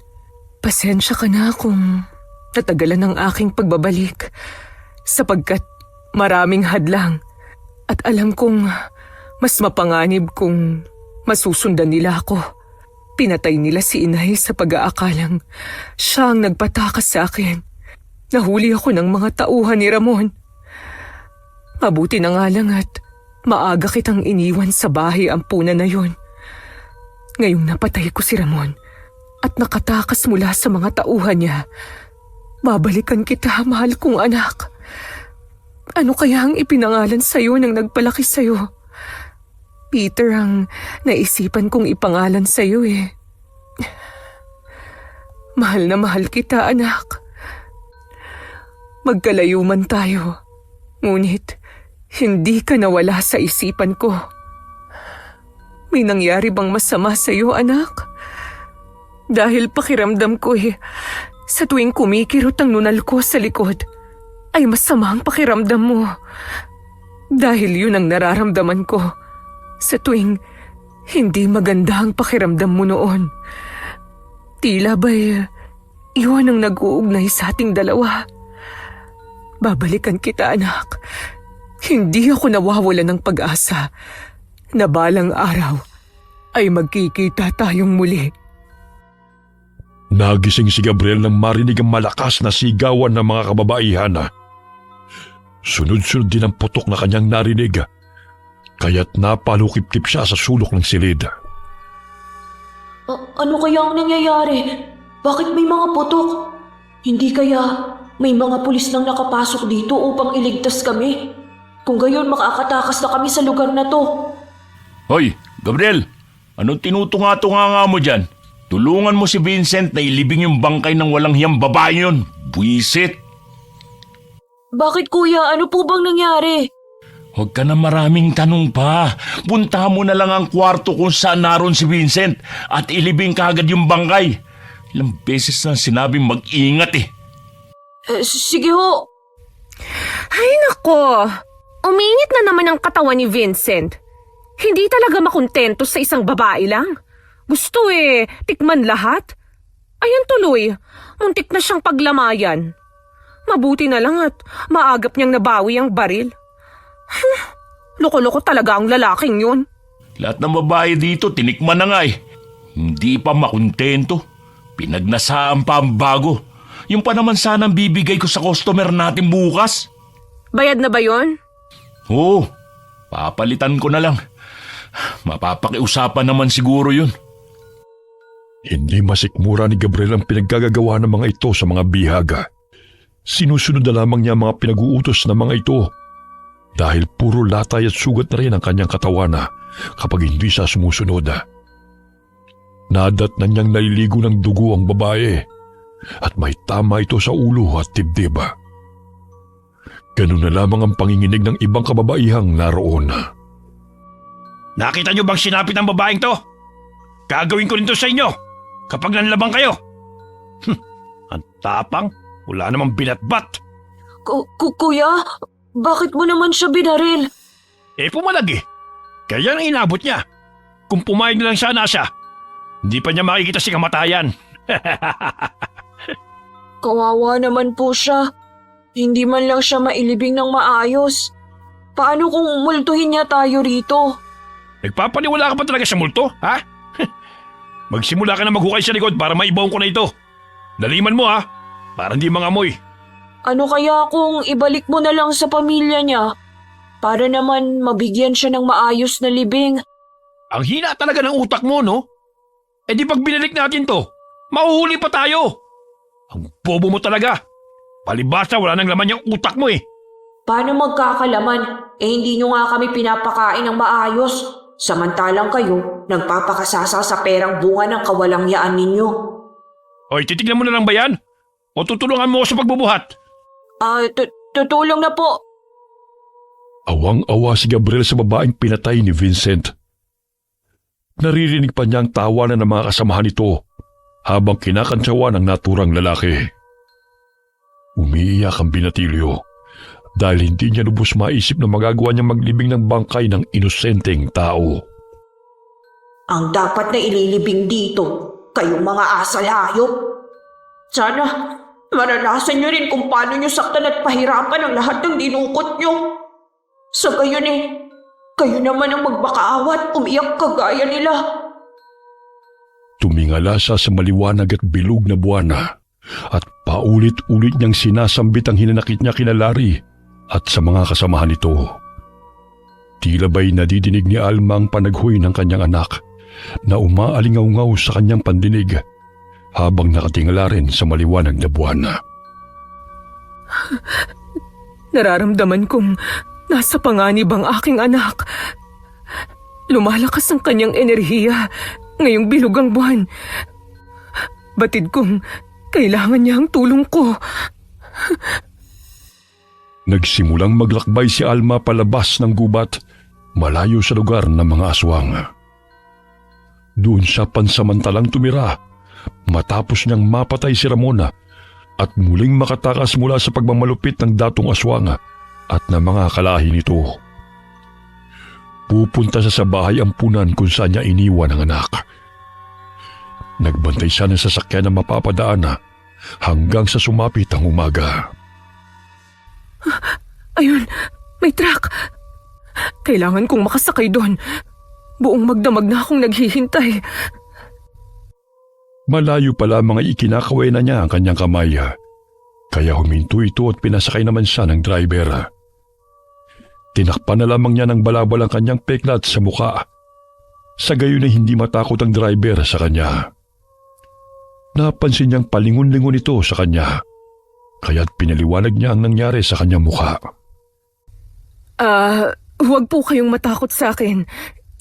Pasensya ka na kung natagalan ang aking pagbabalik sapagkat maraming hadlang at alam kong mas mapanganib kung masusundan nila ako. Pinatay nila si inay sa pag-aakalang siya ang nagpatakas sa akin. Nahuli ako ng mga tauhan ni Ramon. Mabuti na nga lang at maaga kitang iniwan sa bahay ampunan na yon. Ngayong napatay ko si Ramon at nakatakas mula sa mga tauhan niya, babalikan kita, mahal kong anak. Ano kaya ang ipinangalan sa'yo nang nagpalaki sa'yo? Peter ang naisipan kong ipangalan sa'yo eh. Mahal na mahal kita, anak. Magkalayo man tayo, ngunit hindi ka nawala sa isipan ko. May nangyari bang masama sa'yo, anak? Dahil pakiramdam ko sa tuwing kumikirot ang nunal ko sa likod, ay masama ang pakiramdam mo. Dahil yun ang nararamdaman ko sa tuwing hindi maganda ang pakiramdam mo noon. Tila ba'y iyon ang nag-uugnay sa ating dalawa. Babalikan kita, anak. Hindi ako nawawala ng pag-asa na balang araw ay magkikita tayong muli. Nagising si Gabriel nang marinig ang malakas na sigawan ng mga kababaihan. Sunod-sunod din ang putok na kanyang narinig, kaya't napalukip-kip siya sa sulok ng silid. Ano kaya ang nangyayari? Bakit may mga putok? Hindi kaya may mga pulis nang nakapasok dito upang iligtas kami? Kung gayon makakatakas na kami sa lugar na to. Hoy, Gabriel! Anong tinutunga-tunga nga mo dyan? Tulungan mo si Vincent na ilibing yung bangkay ng walang hiyang babae yun. Buisit! Bakit kuya? Ano po bang nangyari? Huwag ka na maraming tanong pa. Punta mo na lang ang kwarto kung saan naroon si Vincent at ilibing kaagad yung bangkay. Ilang beses na sinabing mag-ingat eh. Sige ho. Ay nako! Umingit na naman ang katawan ni Vincent. Hindi talaga makontento sa isang babae lang. Gusto tikman lahat. Ayan tuloy, muntik na siyang paglamayan. Mabuti na lang at maagap niyang nabawi ang baril. Loko-loko talaga ang lalaking yun. Lahat ng babae dito tinikman na nga eh. Hindi pa makontento. Pinagnasaan pa ang bago. Yung pa naman sanang bibigay ko sa customer natin bukas. Bayad na ba yun? Oo, papalitan ko na lang. Mapapakiusapan naman siguro yun. Hindi masikmura ni Gabriel ang pinaggagawa ng mga ito sa mga bihaga. Sinusunod na lamang niya ang mga pinag-uutos ng mga ito dahil puro latay at sugat na rin ang kanyang katawan kapag hindi siya sumusunod. Nadat na niyang naliligo ng dugo ang babae at may tama ito sa ulo at dibdib. Ganun na lamang ang panginginig ng ibang kababaihang naroon. Nakita niyo bang sinapit ng babaeng to? Gagawin ko rin to sa inyo kapag nanlabang kayo. Ang tapang, wala namang binatbat. Kuya, bakit mo naman siya binaril? Pumalag eh. Kaya nang inabot niya. Kung pumayag na lang sana siya, hindi pa niya makikita si kamatayan. Kawawa naman po siya. Hindi man lang siya mailibing ng maayos. Paano kung multuhin niya tayo rito? Nagpapaniwala ka pa talaga sa multo, ha? Magsimula ka na maghukay sa likod para maibawon ko na ito. Daliman mo ha, para hindi mangamoy. Ano kaya kung ibalik mo na lang sa pamilya niya? Para naman mabigyan siya ng maayos na libing Ang hina talaga ng utak mo, no? Eh di pag binalik natin to, mahuhuli pa tayo. Ang bobo mo talaga. Palibasa wala nang laman yung utak mo eh. Paano magkakalaman? Eh hindi nyo nga kami pinapakain ng maayos. Samantalang kayo, nagpapakasasa sa perang bunga ng kawalangyaan ninyo. Hoy, titignan mo na lang ba yan? O tutulungan mo ako sa pagbubuhat? Tutulong na po. Awang-awa si Gabriel sa babaeng pinatay ni Vincent. Naririnig pa niya ang tawanan ng mga kasamahan nito habang kinakantsawa ng naturang lalaki. Umiiyak ang binatilyo dahil hindi niya lubos maisip na magagawa niyang maglibing ng bangkay ng inosenteng tao. Ang dapat na ililibing dito, kayong mga asal hayop. Sana, maranasan nyo rin kung paano nyo saktan at pahirapan ang lahat ng dinukot nyo. Sa gayon kayo naman ang magbakaawat, umiyak kagaya nila. Tumingala siya sa maliwanag at bilog na buwan at paulit-ulit niyang sinasambit ang hinanakit niya kina Larry at sa mga kasamahan nito. Tila ba'y nadidinig ni Alma ang panaghoy ng kanyang anak na umaalingaw-ngaw sa kanyang pandinig habang nakatingala rin sa maliwanag na buwan. Nararamdaman kong nasa panganib ang aking anak. Lumalakas ang kanyang enerhiya ngayong bilog ang buwan. Batid kong kailangan niya ang tulong ko. Nagsimulang maglakbay si Alma palabas ng gubat, malayo sa lugar ng mga aswang. Doon siya pansamantalang tumira matapos niyang mapatay si Ramona at muling makatakas mula sa pagmamalupit ng datong aswang at ng mga kalahi nito. Pupunta siya sa bahay ampunan kung saan niya iniwan ang anak. Nagbantay siya ng sasakyan na mapapadaan hanggang sa sumapit ang umaga. Ayun, may truck. Kailangan kong makasakay doon. Buong magdamag na akong naghihintay. Malayo pa lamang ay ikinakaway na niya ang kanyang kamay. Kaya huminto ito at pinasakay naman siya ng driver. Tinakpan na lamang niya ng balabal ang kanyang peklat sa muka. Sa gayon ay hindi matakot ang driver sa kanya. Napansin niyang palingon-lingon ito sa kanya. Kaya't pinaliwanag niya ang nangyari sa kanyang muka. Huwag po kayong matakot sa akin.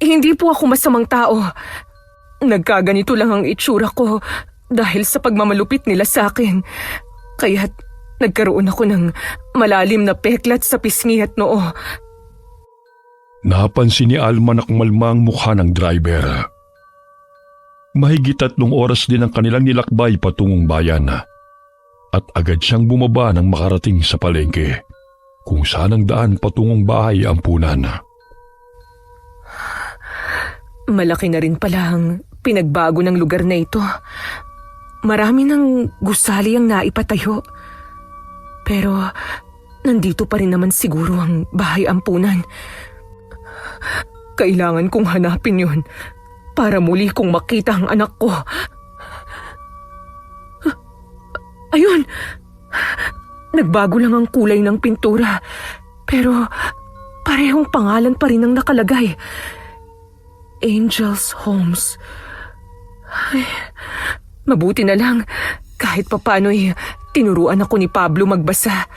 Hindi po ako masamang tao. Nagkaganito lang ang itsura ko dahil sa pagmamalupit nila sa akin. Kaya't nagkaroon ako ng malalim na peklat sa pisngi at noo. Napansin ni Alma na kumalma ang mukha ng driver. Mahigit 3 oras din ang kanilang nilakbay patungong bayan at agad siyang bumaba nang makarating sa palengke kung saan ang daan patungong bahay ampunan. Malaki na rin pala ang pinagbago ng lugar na ito. Marami ng gusali ang naipatayo. Pero nandito pa rin naman siguro ang bahay ampunan. Kailangan kong hanapin yun para muli kong makita ang anak ko. Ayun! Nagbago lang ang kulay ng pintura. Pero parehong pangalan pa rin ang nakalagay. Angel's Homes. Ay, mabuti na lang. Kahit papano'y tinuruan ako ni Pablo magbasa.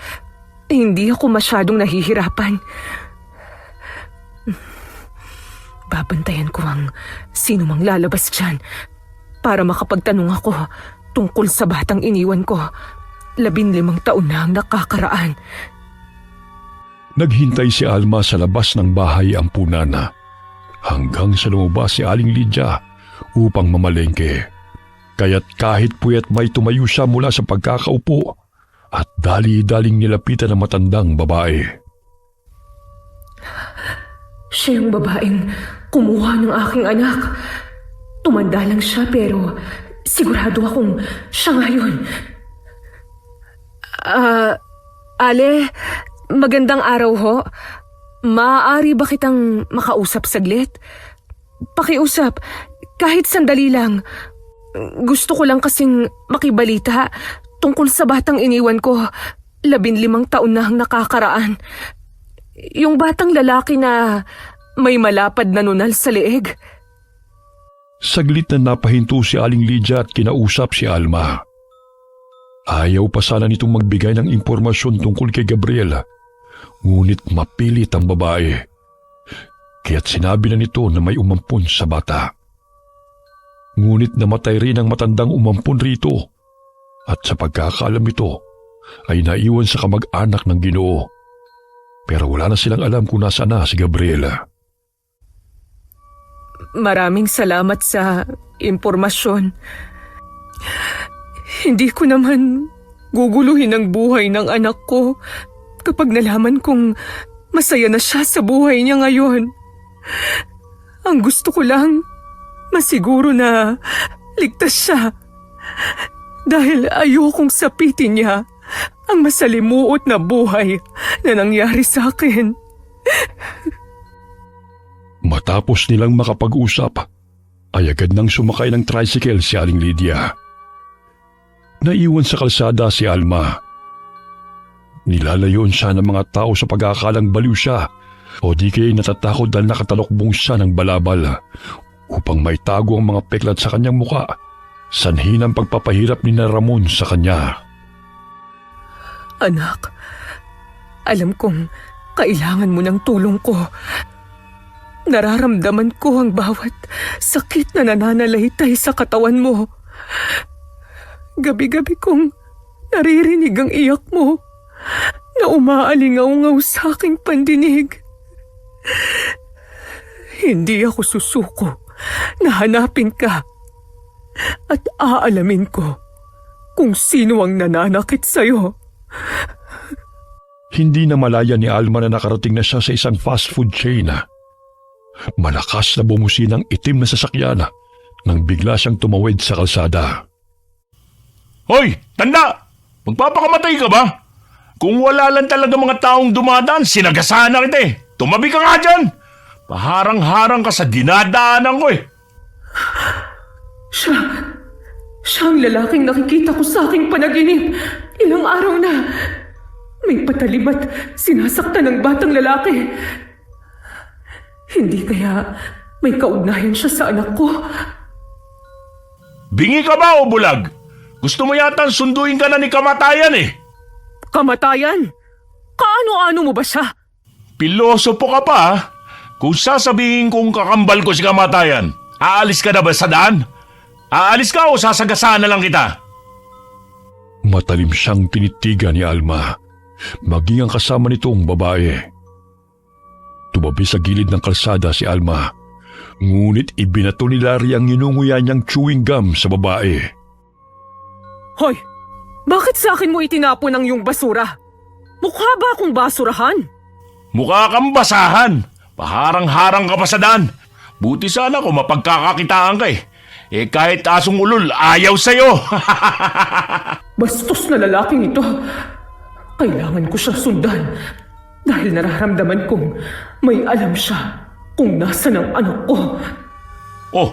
Hindi ako masyadong nahihirapan. Babantayan ko ang sino mang lalabas dyan para makapagtanong ako tungkol sa batang iniwan ko. 15 taon na ang nakakaraan. Naghintay si Alma sa labas ng bahay ampunan hanggang sa lumabas si Aling Lydia upang mamalengke. Kaya't kahit puyat may tumayo siya mula sa pagkakaupo at dali-daling nilapitan ng matandang babae. Siya yung babaeng kumuha ng aking anak. Tumanda lang siya pero sigurado akong siya ngayon. Ale, magandang araw ho. Maaari ba kitang makausap saglit? Pakiusap, kahit sandali lang. Gusto ko lang kasing makibalita tungkol sa batang iniwan ko. 15 taon na ang nakakaraan. Yung batang lalaki na may malapad na nunal sa leeg. Saglit na napahinto si Aling Lydia at kinausap si Alma. Ayaw pa sana nitong magbigay ng impormasyon tungkol kay Gabriel, ngunit mapilit ang babae. Kaya't sinabi na nito na may umampun sa bata. Ngunit namatay rin ang matandang umampun rito, at sa pagkakaalam nito ay naiwan sa kamag-anak ng Ginoo. Pero wala na silang alam kung nasaan na si Gabriela. Maraming salamat sa impormasyon. Hindi ko naman guguluhin ang buhay ng anak ko kapag nalaman kong masaya na siya sa buhay niya ngayon. Ang gusto ko lang, masiguro na ligtas siya. Dahil ayokong sapitin niya ang masalimuot na buhay na nangyari sa akin. Matapos nilang makapag-usap, ay agad nang sumakay ng tricycle si Aling Lydia. Naiwan sa kalsada si Alma. Nilalayon siya ng mga tao sa pag-aakalang baliw siya o di kaya natatakot dahil nakatalokbong siya ng balabal upang maitago ang mga peklat sa kanyang muka, sanhi ng pagpapahirap ni Ramon sa kanya. Anak, alam kong kailangan mo ng tulong ko. Nararamdaman ko ang bawat sakit na nananalaytay sa katawan mo. Gabi-gabi kong naririnig ang iyak mo na umaalingaw-ngaw sa aking pandinig. Hindi ako susuko na hanapin ka at aalamin ko kung sino ang nananakit sa'yo. Hindi na malaya ni Alma na nakarating na siya sa isang fast food chain. Malakas na bumusin ang itim na sasakyan nang bigla siyang tumawid sa kalsada. Hoy, tanda! Magpapakamatay ka ba? Kung wala lang talaga mga taong dumadaan, sinagasaan na kita eh. Tumabi ka nga dyan! Paharang-harang ka sa dinadaanan ko eh. Siya ang lalaking nakikita ko sa aking panaginip. Ilang araw na. May patalim at sinasaktan ng batang lalaki. Hindi kaya may kaugnayan siya sa anak ko? Bingi ka ba o bulag? Gusto mo yata sunduin ka na ni Kamatayan eh. Kamatayan? Kaano-ano mo ba siya? Pilosopo ka pa ha? Kung sasabihin kong kakambal ko si Kamatayan, aalis ka na ba sa daan? Aalis ka o sasagasaan na lang kita? Matalim siyang tinitigan ni Alma, maging ang kasama nitong babae. Tumabi sa gilid ng kalsada si Alma, ngunit ibinato ni Larry ang inunguya niyang chewing gum sa babae. Hoy! Bakit sa akin mo itinapon ang iyong basura? Mukha ba akong basurahan? Mukha kang basahan. Paharang-harang ka pa sa daan. Buti sana kung mapagkakakitaan ka eh. Eh kahit asong ulol, ayaw sa'yo. Bastos na lalaking ito. Kailangan ko siya sundan dahil nararamdaman kong may alam siya kung nasan ang anak ko. Oh,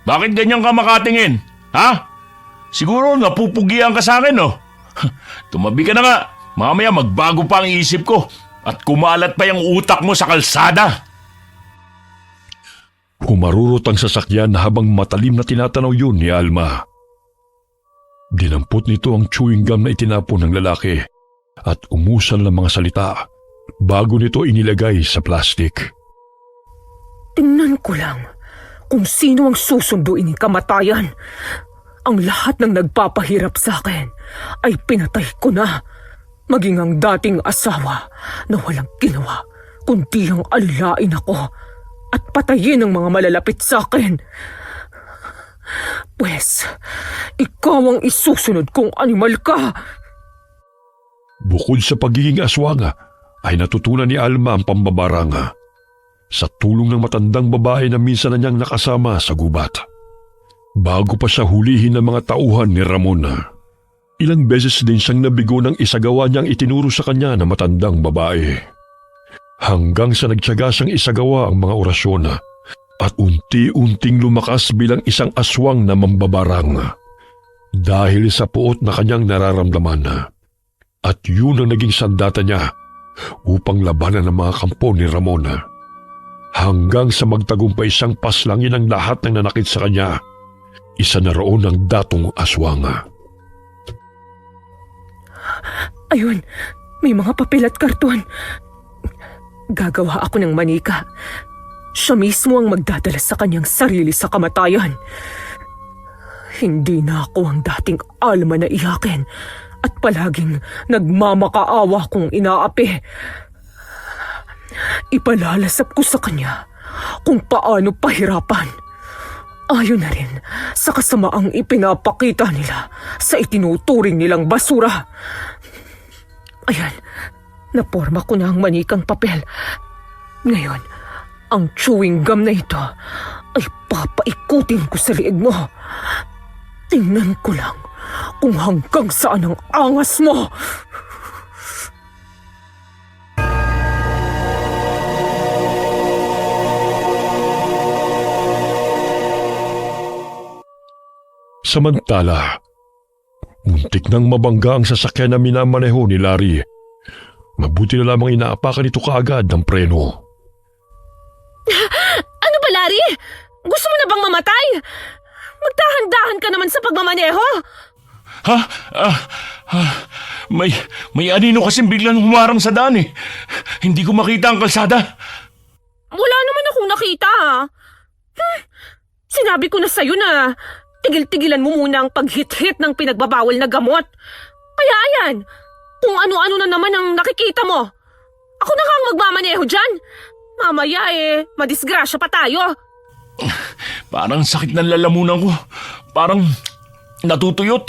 bakit ganyan ka makatingin? Ha? Siguro napupugian ka sa akin, no? Tumabi ka na nga. Mamaya magbago pa ang isip ko at kumalat pa yung utak mo sa kalsada. Humarurot ang sasakyan habang matalim na tinatanaw yun ni Alma. Dinampot nito ang chewing gum na itinapon ng lalaki at umusal ng mga salita bago nito inilagay sa plastik. Tingnan ko lang kung sino ang susunduin ni Kamatayan. Ang lahat ng nagpapahirap sa akin ay pinatay ko na. Maging ang dating asawa na walang ginawa kundi ang alilain ako at patayin ang mga malalapit sa akin. Pwes, ikaw ang isusunod kong animal ka. Bukod sa pagiging aswang, ay natutunan ni Alma ang pambabarang sa tulong ng matandang babae na minsan na niyang nakasama sa gubat. Bago pa siya hulihin ng mga tauhan ni Ramon, ilang beses din siyang nabigo ng isagawa niyang itinuro sa kanya na matandang babae. Hanggang sa nagtiyaga siyang isagawa ang mga orasyon at unti-unting lumakas bilang isang aswang na mambabarang dahil sa puot na kanyang nararamdaman. At yun ang naging sandata niya upang labanan ang mga kampo ni Ramon. hanggang sa magtagumpay siyang paslangin ang lahat ng nanakit sa kanya. Isa na roon ang datong aswang. Ayun, may mga papel at karton. Gagawa ako ng manika. Siya mismo ang magdadala sa kanyang sarili sa kamatayan. Hindi na ako ang dating Alma na iyakin at palaging nagmamakaawa kong inaapi. Ipalalasap ko sa kanya kung paano pahirapan. Ayon na rin sa kasamaang ipinapakita nila sa itinuturing nilang basura. Ayan, naporma ko na ang manikang papel. Ngayon, ang chewing gum na ito ay papaikutin ko sa liig mo. Tingnan ko lang kung hanggang saan ang angas mo. Samantala, muntik nang mabangga ang sasakyan na minamaneho ni Larry. Mabuti na lamang inaapakan ito kaagad ng preno. Ano ba, Larry? Gusto mo na bang mamatay? Magdahan-dahan ka naman sa pagmamaneho. Ha? May anino kasing biglang humarang sa daan eh. Hindi ko makita ang kalsada. Wala naman akong nakita, ha? Sinabi ko na sa'yo na tigil-tigilan mo muna ang paghit-hit ng pinagbabawal na gamot. Kaya ayan, kung ano-ano na naman ang nakikita mo. Ako na nga ang magmamaneho dyan. Mamaya madisgrasya pa tayo. Parang sakit ng lalamunan ko. Parang natutuyot.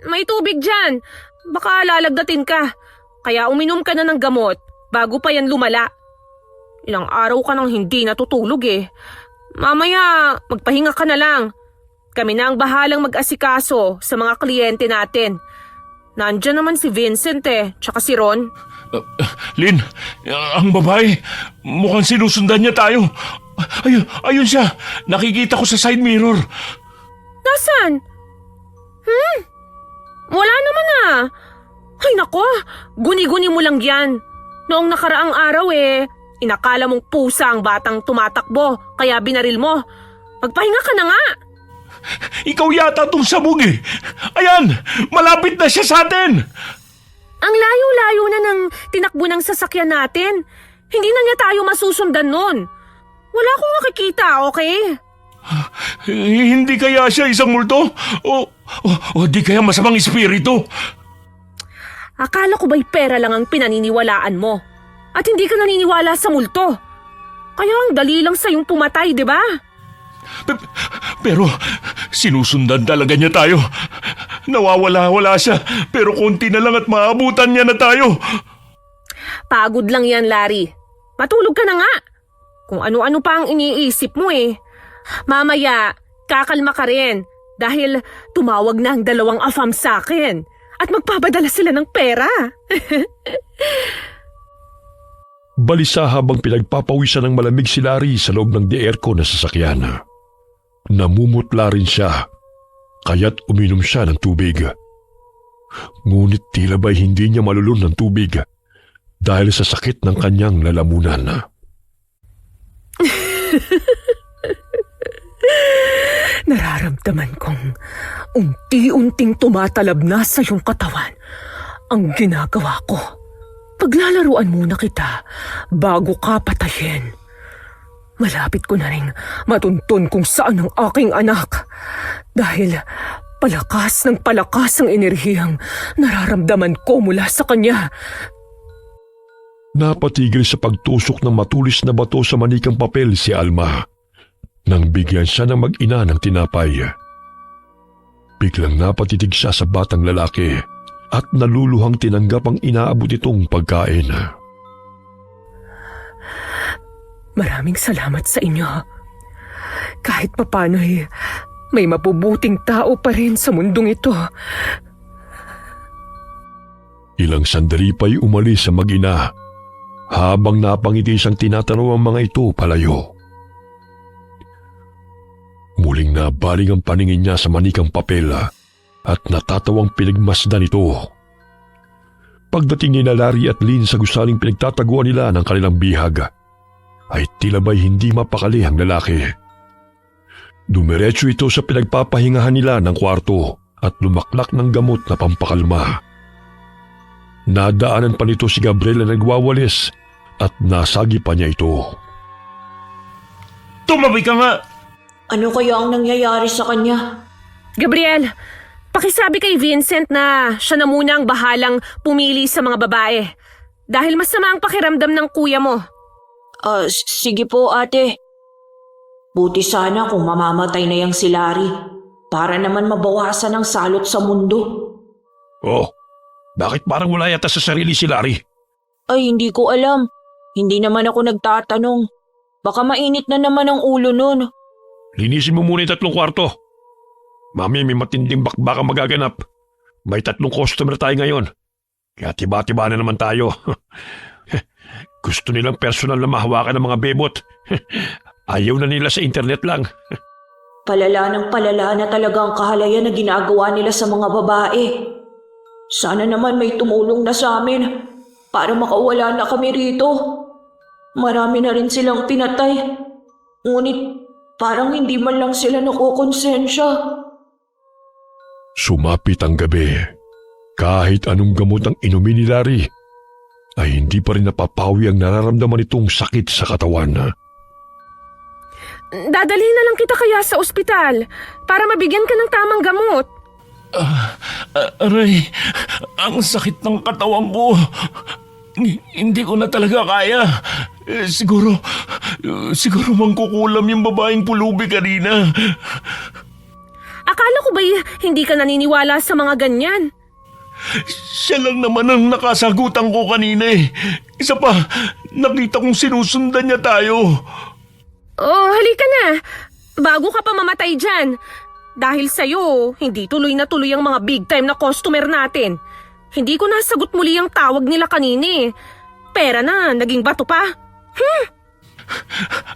May tubig dyan. Baka lalagdatin ka. Kaya uminom ka na ng gamot bago pa yan lumala. Ilang araw ka nang hindi natutulog eh. Mamaya, magpahinga ka na lang. Kami na ang bahalang mag-asikaso sa mga kliyente natin. Nandyan naman si Vincent tsaka si Ron. Lynn, ang babae, mukhang sinusundan niya tayo. Ayun siya, nakikita ko sa side mirror. Nasaan? Wala naman Ay nako, guni-guni mo lang yan. Noong nakaraang araw inakala mong pusa ang batang tumatakbo, kaya binaril mo. Magpahinga ka na nga. Ikaw yata itong sabog eh. Ayan, malapit na siya sa atin. Ang layo-layo na ng tinakbo ng sasakyan natin. Hindi na niya tayo masusundan nun. Wala akong nakikita, okay? Hindi kaya siya isang multo? O di kaya masamang espiritu? Akala ko ba'y pera lang ang pinaniniwalaan mo? At hindi ka naniniwala sa multo. Kaya ang dali lang sa'yong pumatay, di ba? Pero sinusundan talaga niya tayo. Nawawala-wala siya, pero konti na lang at maabutan niya na tayo. Pagod lang yan, Larry. Matulog ka na nga. Kung ano-ano pa ang iniisip mo Mamaya, kakalma ka rin dahil tumawag na ang 2 afam sa akin at magpapadala sila ng pera. Balisa habang pinagpapawisan ng malamig si Larry sa loob ng de-aircon na sasakyan. Namumutla rin siya, kaya't uminom siya ng tubig. Ngunit tila ba'y hindi niya malulun ng tubig dahil sa sakit ng kanyang lalamunan. Nararamdaman kong unti-unting tumatalab na sa iyong katawan ang ginagawa ko. Paglalaruan muna kita bago ka patayin. Malapit ko na rin matuntun kung saan ang aking anak dahil palakas ng palakas ang enerhiyang nararamdaman ko mula sa kanya. Napatigil sa pagtusok ng matulis na bato sa manikang papel si Alma nang bigyan siya ng mag-ina ng tinapay. Biglang napatitig siya sa batang lalaki at naluluhang tinanggap ang inaabot itong pagkain. Maraming salamat sa inyo. Kahit papano may mabubuting tao pa rin sa mundong ito. Ilang sandali pa'y umalis sa mag-ina habang napangiti siyang tinatanong ang mga ito palayo. Muling nabaling ang paningin niya sa manikang papel at natatawang pinagmasdan ito. Pagdating ni Larry at Lynn sa gusaling pinagtataguan nila ng kanilang bihag, ay tila ba'y hindi mapakali ang lalaki. Dumiretso ito sa pinagpapahingahan nila ng kwarto at lumaklak ng gamot na pampakalma. Nadaanan pa nito si Gabriel na nagwawalis at nasagi pa niya ito. Tumabi ka nga! Ano kaya ang nangyayari sa kanya? Gabriel, pakisabi kay Vincent na siya na muna ang bahalang pumili sa mga babae. Dahil masama ang pakiramdam ng kuya mo. Sige po ate. Buti sana kung mamamatay na yang si Larry para naman mabawasan ang salot sa mundo. Oh, bakit parang wala yata sa sarili si Larry? Ay, hindi ko alam. Hindi naman ako nagtatanong. Baka mainit na naman ang ulo nun. Linisin mo muna yung 3 kwarto. Mami, may matinding bakbaka magaganap. May 3 customer tayo ngayon. Kaya tiba-tiba na naman tayo. Gusto nilang personal na mahawakan ng mga bebot. Ayaw na nila sa internet lang. Palala ng palala na talaga ang kahalayan na ginagawa nila sa mga babae. Sana naman may tumulong na sa amin para makawala na kami rito. Marami na rin silang pinatay. Ngunit parang hindi man lang sila nakukonsensya. Sumapit ang gabi. Kahit anong gamot ang inumin ni Larry, ay hindi pa rin napapawi ang nararamdaman nitong sakit sa katawan. Dadalhin na lang kita kaya sa ospital para mabigyan ka ng tamang gamot. Aray, ang sakit ng katawan ko. Hindi ko na talaga kaya. Siguro mangkukulam yung babaeng pulubi kanina. Akala ko ba'y hindi ka naniniwala sa mga ganyan? Siya lang naman ang nakasagutan ko kanina eh. Isa pa, nakita kong sinusundan niya tayo. Oh, halika na. Bago ka pa mamatay dyan. Dahil sa'yo, hindi tuloy na tuloy ang mga big time na customer natin. Hindi ko nasagot muli ang tawag nila kanina eh. Pera na, naging bato pa.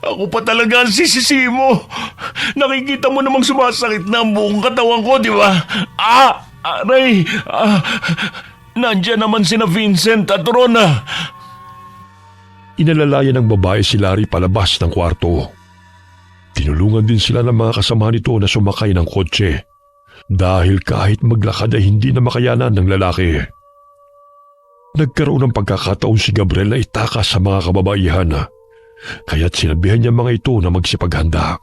Ako pa talaga ang sisisi mo. Nakikita mo namang sumasakit na ang buong katawan ko, di ba? Aray! Nandiyan naman sina Vincent at Rona. Inalalayan ng babae si Larry palabas ng kwarto. Tinulungan din sila ng mga kasama nito na sumakay ng kotse dahil kahit maglakad ay hindi na makayanan ng lalaki. Nagkaroon ng pagkakataon si Gabriel na itakas sa mga kababaihan kaya't sinabihan niya mga ito na magsipaghanda.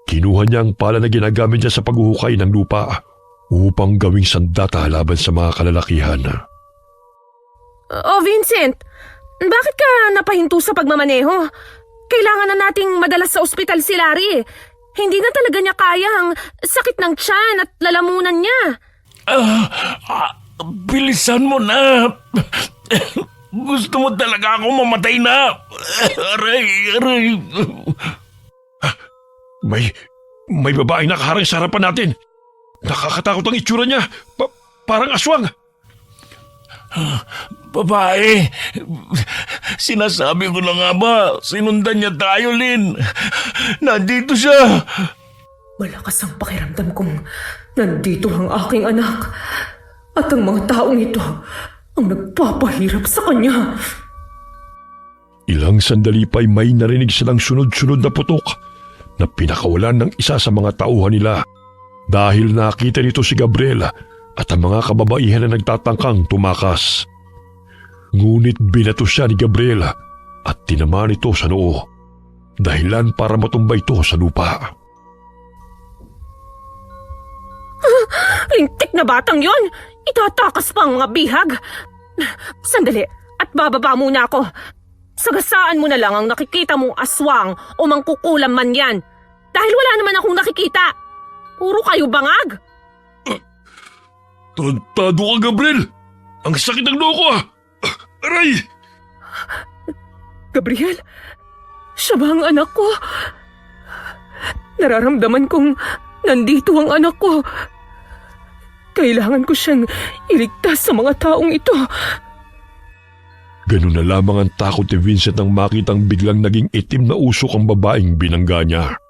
Kinuha niya ang pala na ginagamit niya sa paghuhukay ng lupa upang gawing sandata laban sa mga kalalakihan. Oh, Vincent, bakit ka napahinto sa pagmamaneho? Kailangan na nating madala sa ospital si Larry. Hindi na talaga niya kaya ang sakit ng tiyan at lalamunan niya. Bilisan mo na. Gusto mo talaga ako mamatay na. Aray. May babaeng nakaharang sa harapan natin. Nakakatakot ang itsura niya. Parang aswang. Babae, sinasabi ko na nga ba, sinundan niya tayo, Lynn. Nandito siya. Malakas ang pakiramdam kong nandito ang aking anak at ang mga taong ito ang nagpapahirap sa kanya. Ilang sandali pa'y may narinig silang sunod-sunod na putok na pinakawalan ng isa sa mga tauhan nila dahil nakita nito si Gabriel at ang mga kababaihan na nagtatangkang tumakas. Ngunit binato siya ni Gabriel at tinamaan ito sa noo, dahilan para matumba ito sa lupa. Lintik na batang yon! Itatakas pa ang mga bihag! Sandali, at bababa muna ako. Sagasaan mo na lang ang nakikita mong aswang o mangkukulam man yan. Dahil wala naman akong nakikita. Puro kayo bangag. Tado ka, Gabriel! Ang sakit ng noo ko ah! Aray! Gabriel, siya ba ang anak ko? Nararamdaman kong nandito ang anak ko. Kailangan ko siyang iligtas sa mga taong ito. Ganun na lamang ang takot ni Vincent nang makitang biglang naging itim na usok ang babaeng binangga niya.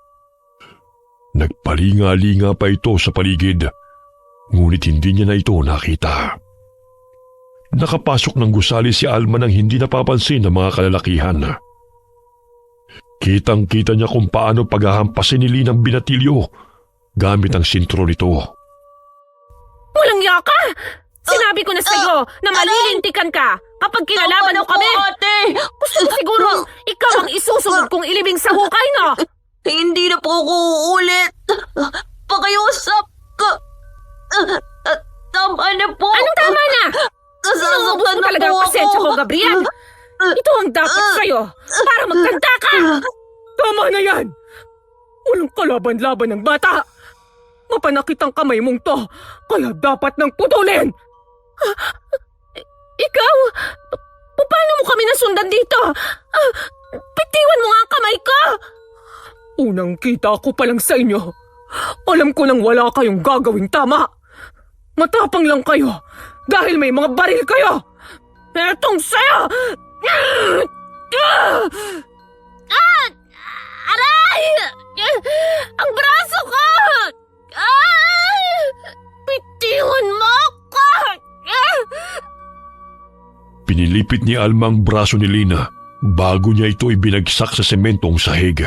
Nagpalinga-linga pa ito sa paligid, ngunit hindi niya na ito nakita. Nakapasok ng gusali si Alma nang hindi napapansin ng mga kalalakihan. Kitang-kita niya kung paano paghahampasin ni Lina ang binatilyo gamit ang sintro nito. Walang yaka! Sinabi ko na sa'yo na malilintikan ka kapag kinalaban mo kami! ate! Gusto mo siguro ikaw ang isusunod kong ilibing sa hukay, no? Hindi na po ako uulit. Pakiusap ka. Tama na po. Anong tama na? Inuubos mo talaga ang pasensya ko, Gabriel. Ito ang dapat sa'yo para magkanta ka! Tama na yan! Walang kalaban-laban ng bata! Mapanakit ang kamay mong to, kaya dapat nang putulin! Ikaw? Paano mo kami nasundan dito? Bitiwan mo nga ang kamay ko! Unang kita ko pa lang sa inyo. Alam ko nang wala kayong gagawing tama. Matapang lang kayo dahil may mga baril kayo. Etong sa'yo! Aray! Ang braso ko! Ay! Bitiwan mo ako! Pinilipit ni Alma ang braso ni Lina bago niya ito ibinagsak sa sementong sahig.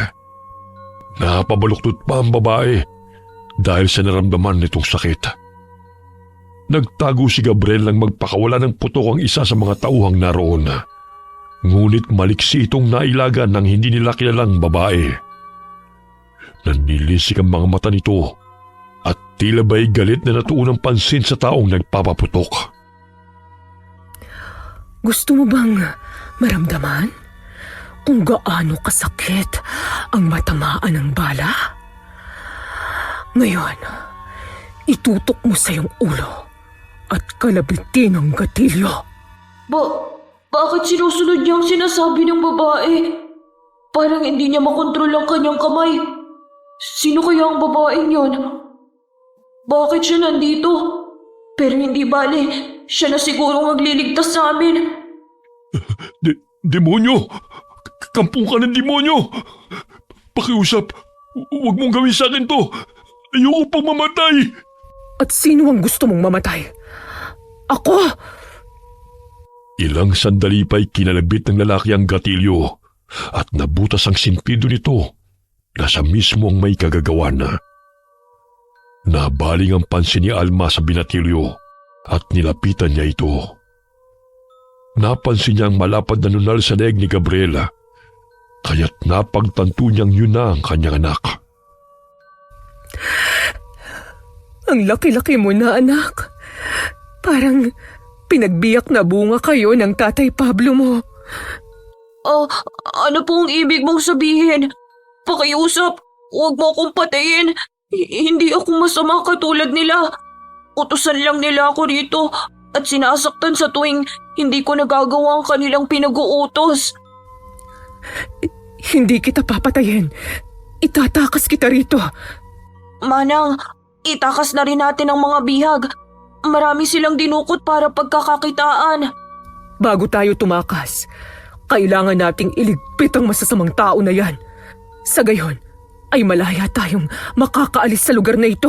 Napabaluktot pa ang babae dahil sa naramdaman nitong sakit. Nagtago si Gabriel nang magpakawala ng putok ang isa sa mga tauhang naroon. Ngunit maliksi itong nailagan ng hindi nila kilalang babae. Nanilisik ang mga mata nito at tila ba'y galit na natuon ang pansin sa taong nagpapaputok. Gusto mo bang maramdaman kung gaano kasakit ang matamaan ng bala? Ngayon, itutok mo sa iyong ulo at kalabitin ang gatilyo. Bakit sinusunod niya ang sinasabi ng babae? Parang hindi niya makontrol ang kanyang kamay. Sino kaya ang babaeng yon? Bakit siya nandito? Pero hindi bale, siya na siguro magliligtas sa amin. Demonyo! Kampung ka ng demonyo! Pakiusap, huwag mong gawin sa akin to! Ayoko pang mamatay! At sino ang gusto mong mamatay? Ako! Ilang sandali pa'y kinalabit ng lalaki ang gatilyo at nabutas ang sinpido nito na siya mismo ang may kagagawan. Nabaling ang pansin ni Alma sa binatilyo at nilapitan niya ito. Napansin niya ang malapad na nunal sa leeg ni Gabriela, kaya't napagtanto niyang yun na ang kanyang anak. Ang laki-laki mo na, anak. Parang pinagbiyak na bunga kayo ng Tatay Pablo mo. Ano pong ibig mong sabihin? Pakiusap, huwag mo akong patayin. Hindi ako masama katulad nila. Utusan lang nila ako rito at sinasaktan sa tuwing hindi ko nagagawa ang kanilang pinag-uutos. Hindi kita papatayin. Itatakas kita rito. Manang, itakas na rin natin ang mga bihag. Marami silang dinukot para pagkakakitaan. Bago tayo tumakas, kailangan nating iligpit ang masasamang tao na yan. Sa gayon, ay malaya tayong makakaalis sa lugar na ito.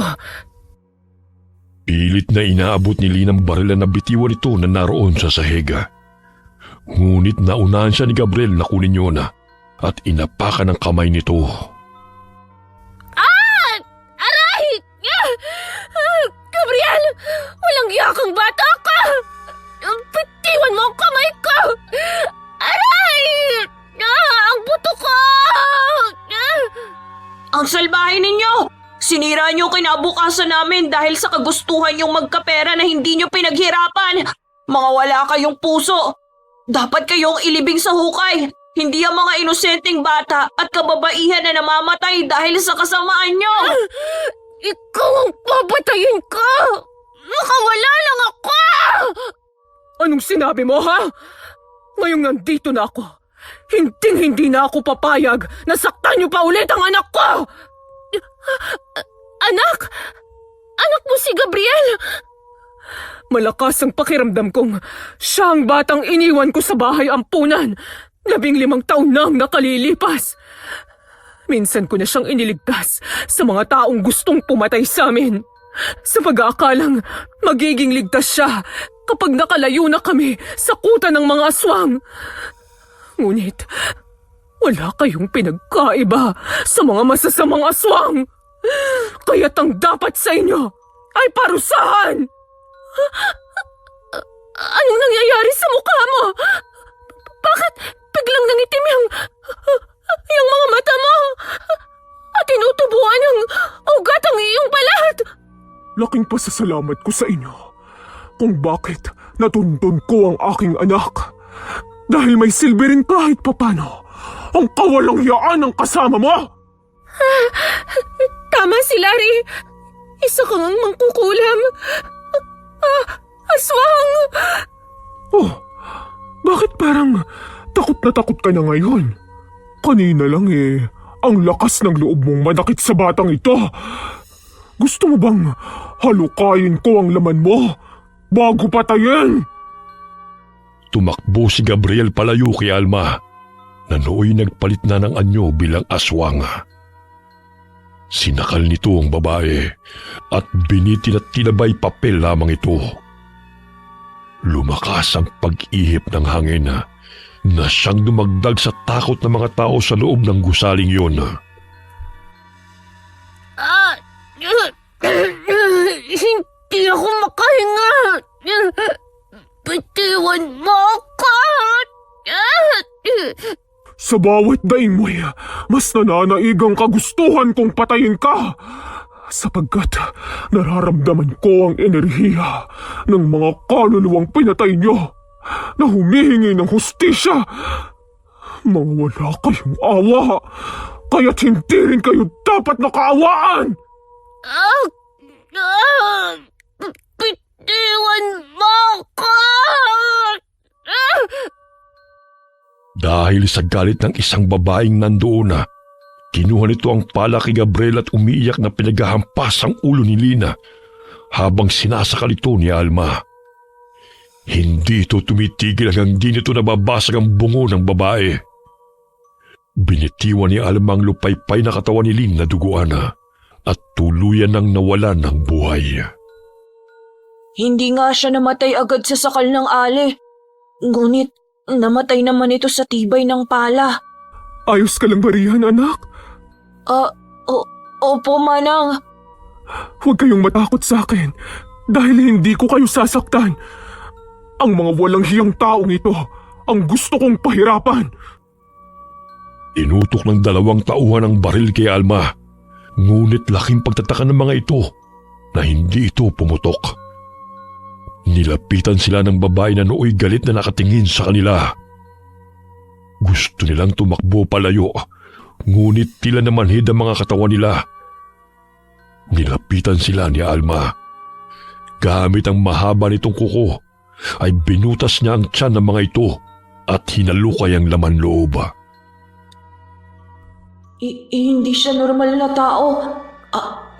Pilit na inaabot ni Lina ang barilan na bitiwan ito na naroon sa sahiga. Ngunit naunahan siya ni Gabriel na kunin yun at inapakan ang kamay nito. Aray! Gabriel! Walang yakang bata ka! Bitiwan mo ang kamay ko! Aray! Ang buto ko! Ang salbahe ninyo! Sinira niyo kinabukasan namin dahil sa kagustuhan niyong magkapera na hindi niyo pinaghirapan. Mga wala kayong puso. Dapat kayong ilibing sa hukay. Hindi ang mga inosenteng bata at kababaihan na namamatay dahil sa kasamaan niyo. Ikaw ang papatayin ko! Makawala lang ako! Anong sinabi mo, ha? Ngayong nandito na ako, hindi na ako papayag na saktan niyo pa ulit ang anak ko! Anak? Anak mo si Gabriel? Malakas ang pakiramdam kong siya ang batang iniwan ko sa bahay ampunan. 15 taon na ang nakalilipas. Minsan ko na siyang iniligtas sa mga taong gustong pumatay sa amin. Sa pag-aakalang magiging ligtas siya kapag nakalayo na kami sa kuta ng mga aswang. Ngunit Wala kayong pinagkaiba sa mga masasamang aswang. Kaya't ang dapat sa inyo ay parusahan. Anong nangyayari sa mukha mo? Bakit biglang nangitim yung mga mata mo? At tinutubuan ng ugat ang iyong balat? Laking pasasalamat ko sa inyo kung bakit natuntun ko ang aking anak. Dahil may silbi rin kahit papano ang kawalang hiyaan ng kasama mo. Tama si Larry. Isa kang mangkukulam. Aswang! Oh, bakit parang takot na takot ka na ngayon? Kanina lang ang lakas ng loob mong manakit sa batang ito. Gusto mo bang halukayin ko ang laman mo bago patayin? Tumakbo si Gabriel palayo kay Alma na nooy nagpalit na ng anyo bilang aswang. Sinakal nito ang babae at binitin at tinabay papel lamang ito. Lumakas ang pag-ihip ng hangin na siyang dumagdag sa takot ng mga tao sa loob ng gusaling yun. Hindi ako makahinga. Bitiwan mo ako. Sa bawat daing mo'y mas nananaig ang kagustuhan kong patayin ka. Sapagkat nararamdaman ko ang enerhiya ng mga kaluluwang pinatay niyo na humihingi ng hustisya. Mga wala kayong awa, kaya't hindi rin kayo dapat nakaawaan. Bitiwan mo ako. Dahil sa galit ng isang babaeng nandoon kinuha nito ang pala kay Gabriel at umiiyak na pinaghahampas ang ulo ni Lina habang sinasakal ito ni Alma. Hindi ito tumitigil hanggang di nito nababasag ang bungo ng babae. Binitiwan ni Alma ang lupaypay na katawan ni Lina na duguan at tuluyan nang nawalan ng buhay. Hindi nga siya namatay agad sa sakal ng ale. Ngunit namatay naman ito sa tibay ng pala. Ayos ka lang ba riyan, anak? Opo, Manang. Huwag kayong matakot sa akin dahil hindi ko kayo sasaktan. Ang mga walang hiyang taong ito ang gusto kong pahirapan. Inutok ng 2 tauhan ang baril kay Alma, ngunit laking pagtataka ng mga ito na hindi ito pumutok. Nilapitan sila ng babae na nooy galit na nakatingin sa kanila. Gusto nilang tumakbo palayo, ngunit tila namanhid ang mga katawan nila. Nilapitan sila ni Alma. Gamit ang mahaba nitong kuko, ay binutas niya ang tiyan ng mga ito at hinalukay ang laman loob. Hindi siya normal na tao.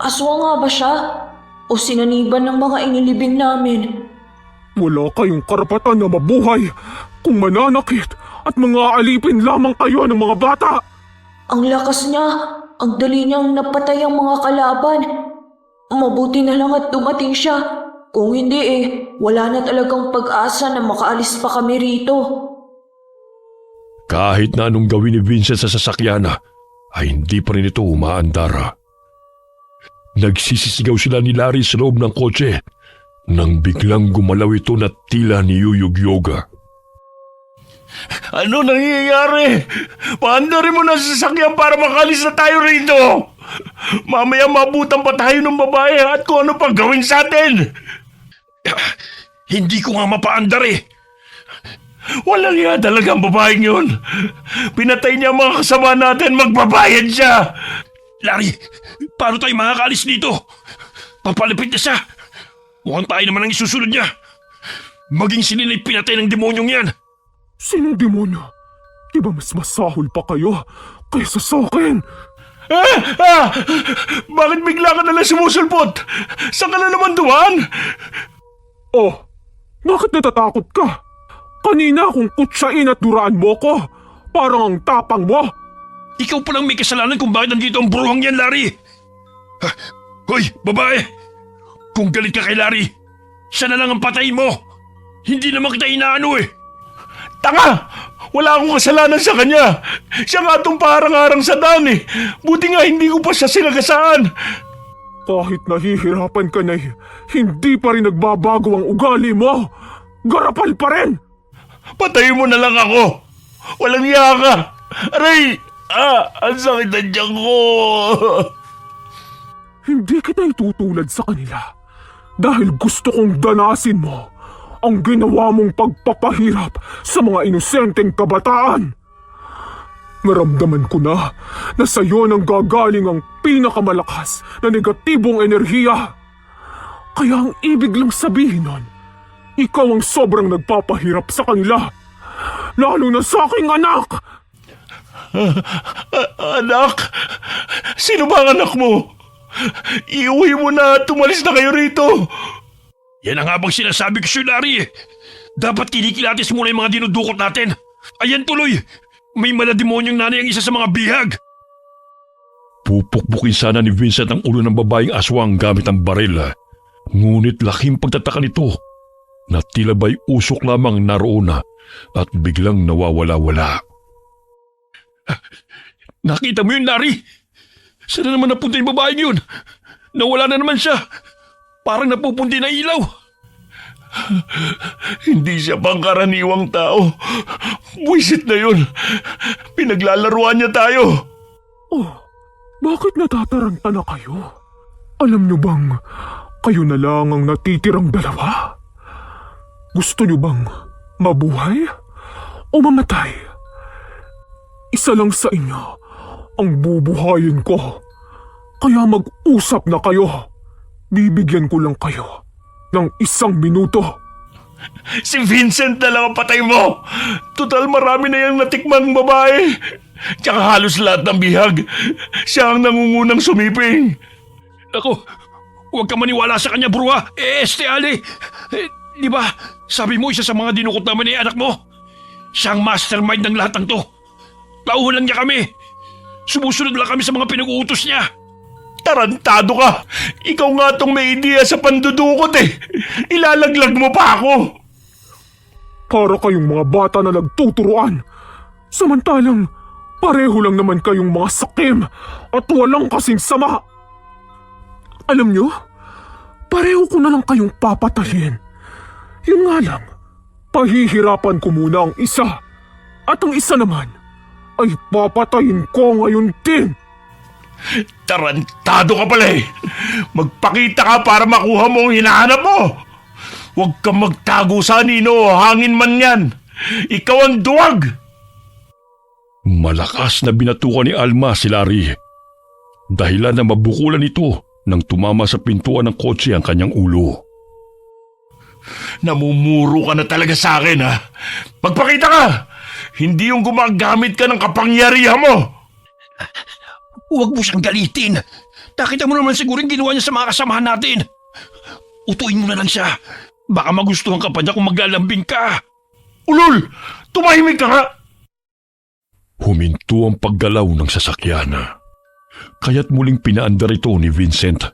Aswang nga ba siya? O sinaniban ng mga inilibing namin? Wala kayong karapatan na mabuhay kung mananakit at mga alipin lamang kayo ng mga bata. Ang lakas niya. Ang dali niyang napatay ang mga kalaban. Mabuti na lang at dumating siya. Kung hindi wala na talagang pag-asa na makaalis pa kami rito. Kahit na anong gawin ni Vincent sa sasakyan, ay hindi pa rin ito umaandar. Nagsisisigaw sila ni Larry sa loob ng kotse nang biglang gumalaw ito na tila niyuyugyoga. Ano nangyayari? Paandarin mo na sa sasakyan para makalis na tayo rito. Mamaya mabutan pa tayo ng babae at kung ano pa gawin sa atin. Hindi ko nga mapaandar Walang iya talagang babaeng yun. Pinatay niya ang mga kasama natin, magbabayad siya. Larry, paano tayo makakaalis dito? Papalapit na siya. Mukhang tayo naman ang isusunod niya. Maging sinila'y pinatay ng demonyong yan. Sinong demonyo? Di ba mas masahol pa kayo kaysa sa akin? Bakit bigla ka nalang sumusulpot? Saan ka na naman duwan? Oh, bakit natatakot ka? Kanina akong kutsain at duraan mo ko. Parang ang tapang mo. Ikaw palang may kasalanan kung bakit nandito ang bruhang yan, Larry. Hoy, babae! Kung galit ka kay Larry, siya na lang ang patayin mo. Hindi naman kita inaano Tanga! Wala akong kasalanan sa kanya. Siya nga itong parang-arang sa daan eh. Buti nga hindi ko pa siya sinagasaan. Kahit nahihirapan ka na, hindi pa rin nagbabago ang ugali mo. Garapal pa rin! Patayin mo na lang ako. Walang iya ka. Aray! Ang sakit na tiyan ko. Hindi kita itutulad sa kanila dahil gusto kong danasin mo ang ginawa mong pagpapahirap sa mga inosenteng kabataan. Naramdaman ko na sa iyo nang gagaling ang pinakamalakas na negatibong enerhiya. Kaya ang ibig lang sabihin nun, ikaw ang sobrang nagpapahirap sa kanila, lalo na sa aking anak. Anak? Sino ba ang anak mo? Iuwi mo na at tumalis na kayo rito. Yan ang habang sinasabi ko sa'yo, Larry. Dapat kinikilatis muna yung mga dinudukot natin. Ayan tuloy. May malademonyong nanay ang isa sa mga bihag. Pupukpukin sana ni Vincent ang ulo ng babaeng aswang gamit ang baril. Ngunit laking pagtataka nito na tila ba'y usok lamang naroon at biglang nawawala-wala. Nakita mo yun, Larry? Saan na naman napunta yung babaeng yun? Nawala na naman siya. Parang napupunti na ilaw. Hindi siya pangkaraniwang tao. Buwisit na yun. Pinaglalaruan niya tayo. Oh, bakit natataranta na kayo? Alam niyo bang kayo na lang ang natitirang dalawa? Gusto niyo bang mabuhay o mamatay? Isa lang sa inyo ang bubuhayin ko. Kaya mag-usap na kayo. Bibigyan ko lang kayo ng 1 minuto. Si Vincent na lang ang patay mo. Total marami na yung natikmang babae. Tsaka halos lahat ng bihag. Siya ang nangungunang sumiping. Ako, huwag ka maniwala sa kanya, bruha. Ali. Di ba, sabi mo isa sa mga dinukot naman ni anak mo? Siya ang mastermind ng lahat ng to. Tauhan lang niya kami. Sumusunod lang kami sa mga pinag-uutos niya. Tarantado ka! Ikaw nga tong may ideya sa pandudukot eh! Ilalaglag mo pa ako! Para kayong mga bata na nagtuturuan. Samantalang pareho lang naman kayong mga sakim at walang kasing sama. Alam nyo, pareho ko na lang kayong papatayin. Yun nga lang, pahihirapan ko muna ang isa. At ang isa naman ay papatayin ko ngayon din. Tarantado ka pala eh! Magpakita ka para makuha mo ang hinahanap mo! Huwag kang magtago sa anino, hangin man yan! Ikaw ang duwag! Malakas na binatukan ni Alma si Larry. Dahilan na mabukulan ito nang tumama sa pintuan ng kotse ang kanyang ulo. Namumuro ka na talaga sa akin ha! Magpakita ka! Hindi yung gumagamit ka ng kapangyarihan mo! Huwag mo siyang galitin. Nakita mo naman siguro yung ginawa niya sa mga kasamahan natin. Utuin mo na lang siya. Baka magustuhan ka pa niya kung maglalambing ka. Ulol! Tumahimik ka nga! Huminto ang paggalaw ng sasakyan. Kaya't muling pinaandar ito ni Vincent.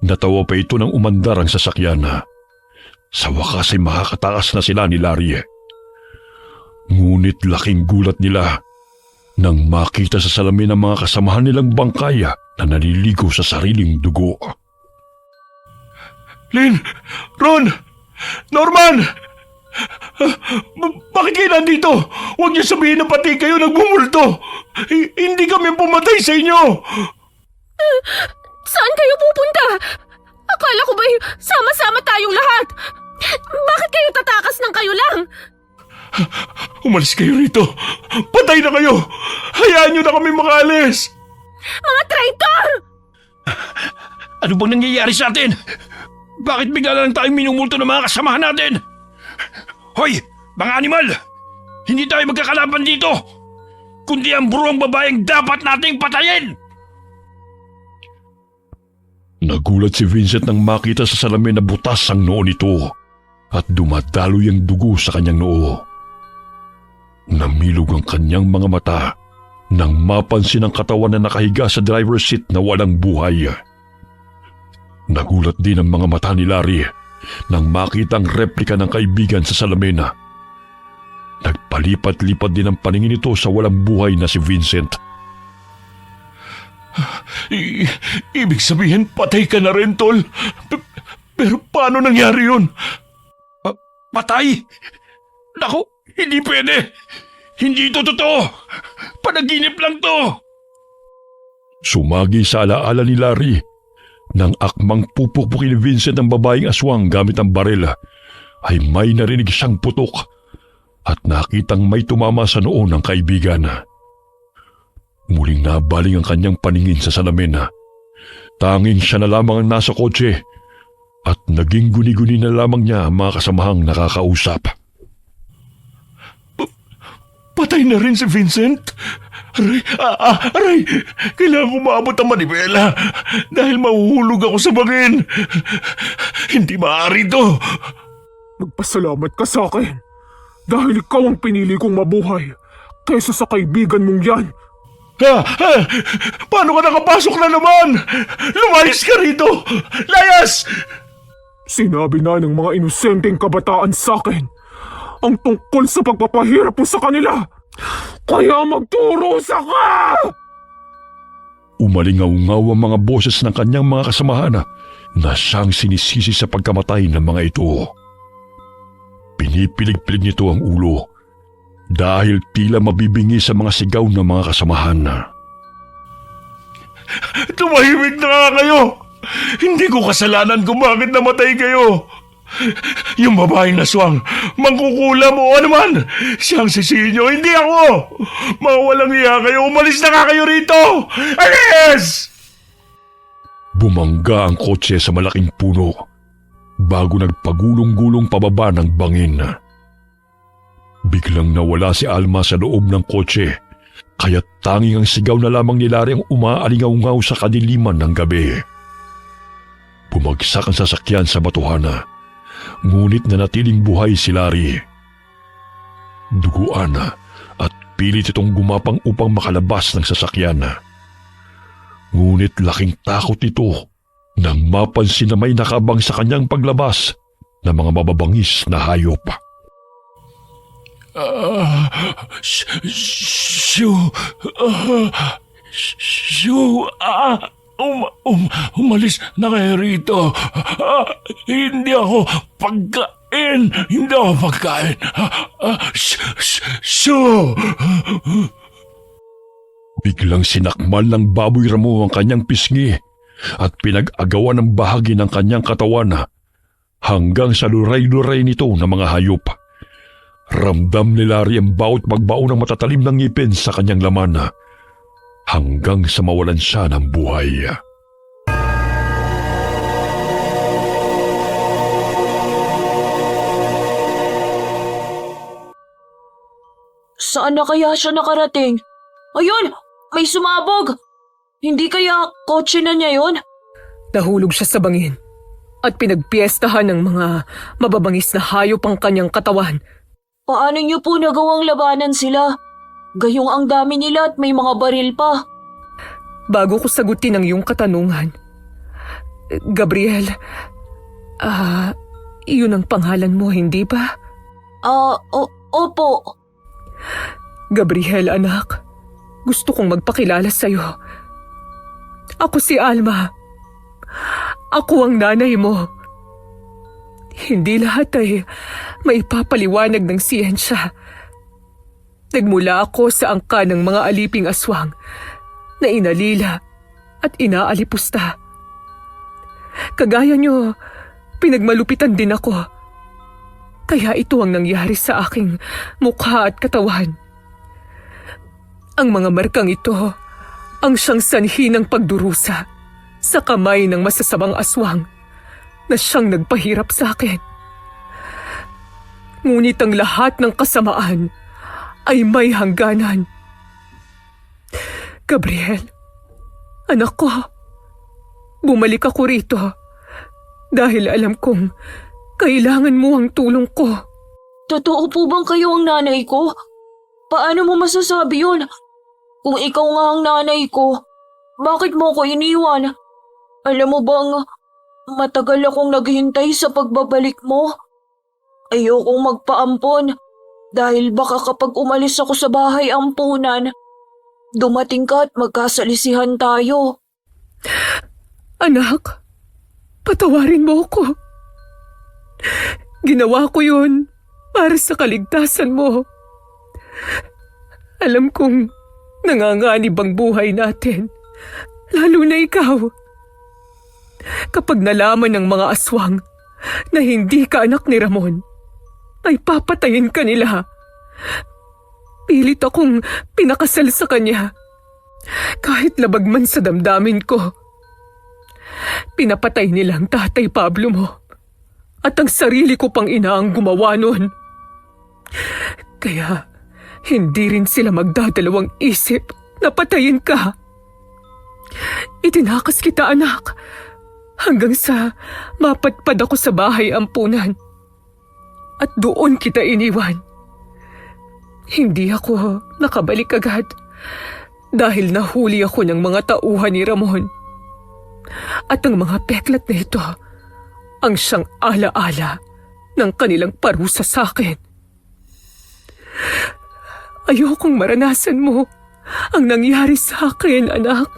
Natawa pa ito nang umandar ang sasakyan. Sa wakas ay makakataas na sila ni Larry. Ngunit laking gulat nila nang makita sa salamin ang mga kasamahan nilang bangkay na naliligo sa sariling dugo. Lynn! Ron! Norman! Bakit kayo nandito? Huwag niyo sabihin na pati kayo nagbumulto! Hindi kami pumatay sa inyo! Saan kayo pupunta? Akala ko ba'y sama-sama tayong lahat? Bakit kayo tatakas ng kayo lang? Umalis kayo rito! Patay na kayo! Hayaan niyo na kami makaalis! Mga traitor! Ano bang nangyayari sa atin? Bakit bigla na lang tayong minumulto ng mga kasamahan natin? Hoy, mga animal! Hindi tayo magkakalaban dito! Kundi ang buruang babaeng dapat nating patayin! Nagulat si Vincent nang makita sa salamin na butas ang noo nito at dumadaloy ang dugo sa kanyang noo. Namilog ang kanyang mga mata nang mapansin ang katawan na nakahiga sa driver's seat na walang buhay. Nagulat din ang mga mata ni Larry nang makita ang replika ng kaibigan sa salamin. Nagpalipat-lipat din ang paningin nito sa walang buhay na si Vincent. Ibig sabihin, patay ka na rin, Tol. Pero paano nangyari yun? Patay? Naku, hindi pwede. Hindi ito totoo. Panaginip lang to. Sumagi sa alaala ni Larry nang akmang pupukpukin ni Vincent ang babaeng aswang gamit ang baril, ay may narinig siyang putok at nakitang may tumama sa noo ng kaibigan. Muling nabaling ang kanyang paningin sa salamin. Tanging siya na lamang ang nasa kotse at naging guni-guni na lamang niya ang mga kasamahang nakakausap. Patay na rin si Vincent? Aray! Kailangan ko maabot ang manibela dahil mahuhulog ako sa bangin. Hindi maaari ito. Magpasalamat ka sa akin dahil ikaw ang pinili kong mabuhay kaysa sa kaibigan mong yan. Paano ka nakapasok na naman? Lumayas ka rito! Layas! Sinabi na ng mga inosenteng kabataan sa akin ang tungkol sa pagpapahirap mo sa kanila. Kaya magturusa ka! Umalingaw-ngaw ang mga boses ng kanyang mga kasamahan na siyang sinisisi sa pagkamatay ng mga ito. Pinipilig-pilig nito ang ulo dahil tila mabibingi sa mga sigaw ng mga kasamahan. Tumahimik na nga kayo! Hindi ko kasalanan kung bakit namatay kayo. Yung babaeng aswang, mangkukulam o anuman, siyang sisinyo, hindi ako! Mga walang iya kayo, umalis na nga kayo rito! Alis! Bumangga ang kotse sa malaking puno bago nagpagulong-gulong pababa ng bangin. Biglang nawala si Alma sa loob ng kotse, kaya tanging ang sigaw na lamang ni Larry ang umaalingaw-ngaw sa kadiliman ng gabi. Bumagsak ang sasakyan sa batuhana, ngunit nanatiling buhay si Larry. Duguan at pilit itong gumapang upang makalabas ng sasakyan. Ngunit laking takot ito nang mapansin na may nakabang sa kanyang paglabas na mga mababangis na hayop. Umalis na kayo rito. Hindi ako pagkain. Hindi ako pagkain. Biglang sinakmal ng baboy ramo ang kanyang pisngi at pinag-agawan ng bahagi ng kanyang katawan hanggang sa luray-luray nito ng mga hayop. Ramdam ni Larry ang bawat magbao ng matatalim ng ngipin sa kanyang laman hanggang sa mawalan siya ng buhay. Saan na kaya siya nakarating? Ayun! May sumabog! Hindi kaya kotse na niya yun? Nahulog siya sa bangin at pinagpiestahan ng mga mababangis na hayop ang kanyang katawan. Paano niyo po nagawang labanan sila? Gayong ang dami nila at may mga baril pa. Bago ko sagutin ang iyong katanungan, Gabriel, iyon ang pangalan mo, hindi ba? Opo. Gabriel, anak, gusto kong magpakilala sa'yo. Ako si Alma. Ako ang nanay mo. Hindi lahat ay maipapaliwanag ng siyensya. Nagmula ako sa angka ng mga aliping aswang na inalila at inaalipusta. Kagaya niyo, pinagmalupitan din ako. Kaya ito ang nangyari sa aking mukha at katawan. Ang mga markang ito ang siyang sanhi ng pagdurusa sa kamay ng masasamang aswang na siyang nagpahirap sa akin. Ngunit ang lahat ng kasamaan ay may hangganan. Gabriel, anak ko, bumalik ako rito dahil alam kong kailangan mo ang tulong ko. Totoo po bang kayo ang nanay ko? Paano mo masasabi yun? Kung ikaw nga ang nanay ko, bakit mo ko iniwan? Alam mo bang matagal akong naghintay sa pagbabalik mo? Ayokong magpaampon Dahil baka kapag umalis ako sa bahay ampunan, dumating ka at magkasalisihan tayo. Anak, patawarin mo ako. Ginawa ko yun para sa kaligtasan mo. Alam kong nanganganib ang buhay natin, lalo na ikaw. Kapag nalaman ng mga aswang na hindi ka anak ni Ramon, ay papatayin ka nila. Pilit akong pinakasal sa kanya, kahit labag man sa damdamin ko. Pinapatay nila ang tatay Pablo mo, at ang sarili ko pang ina ang gumawa nun. Kaya hindi rin sila magdadalawang isip na patayin ka. Itinakas kita, anak, hanggang sa mapadpad ako sa bahay ampunan. At doon kita iniwan. Hindi ako nakabalik agad dahil nahuli ako ng mga tauhan ni Ramon. At ang mga peklat na ito ang siyang alaala ng kanilang parusa sa akin. Ayokong maranasan mo ang nangyari sa akin, anak.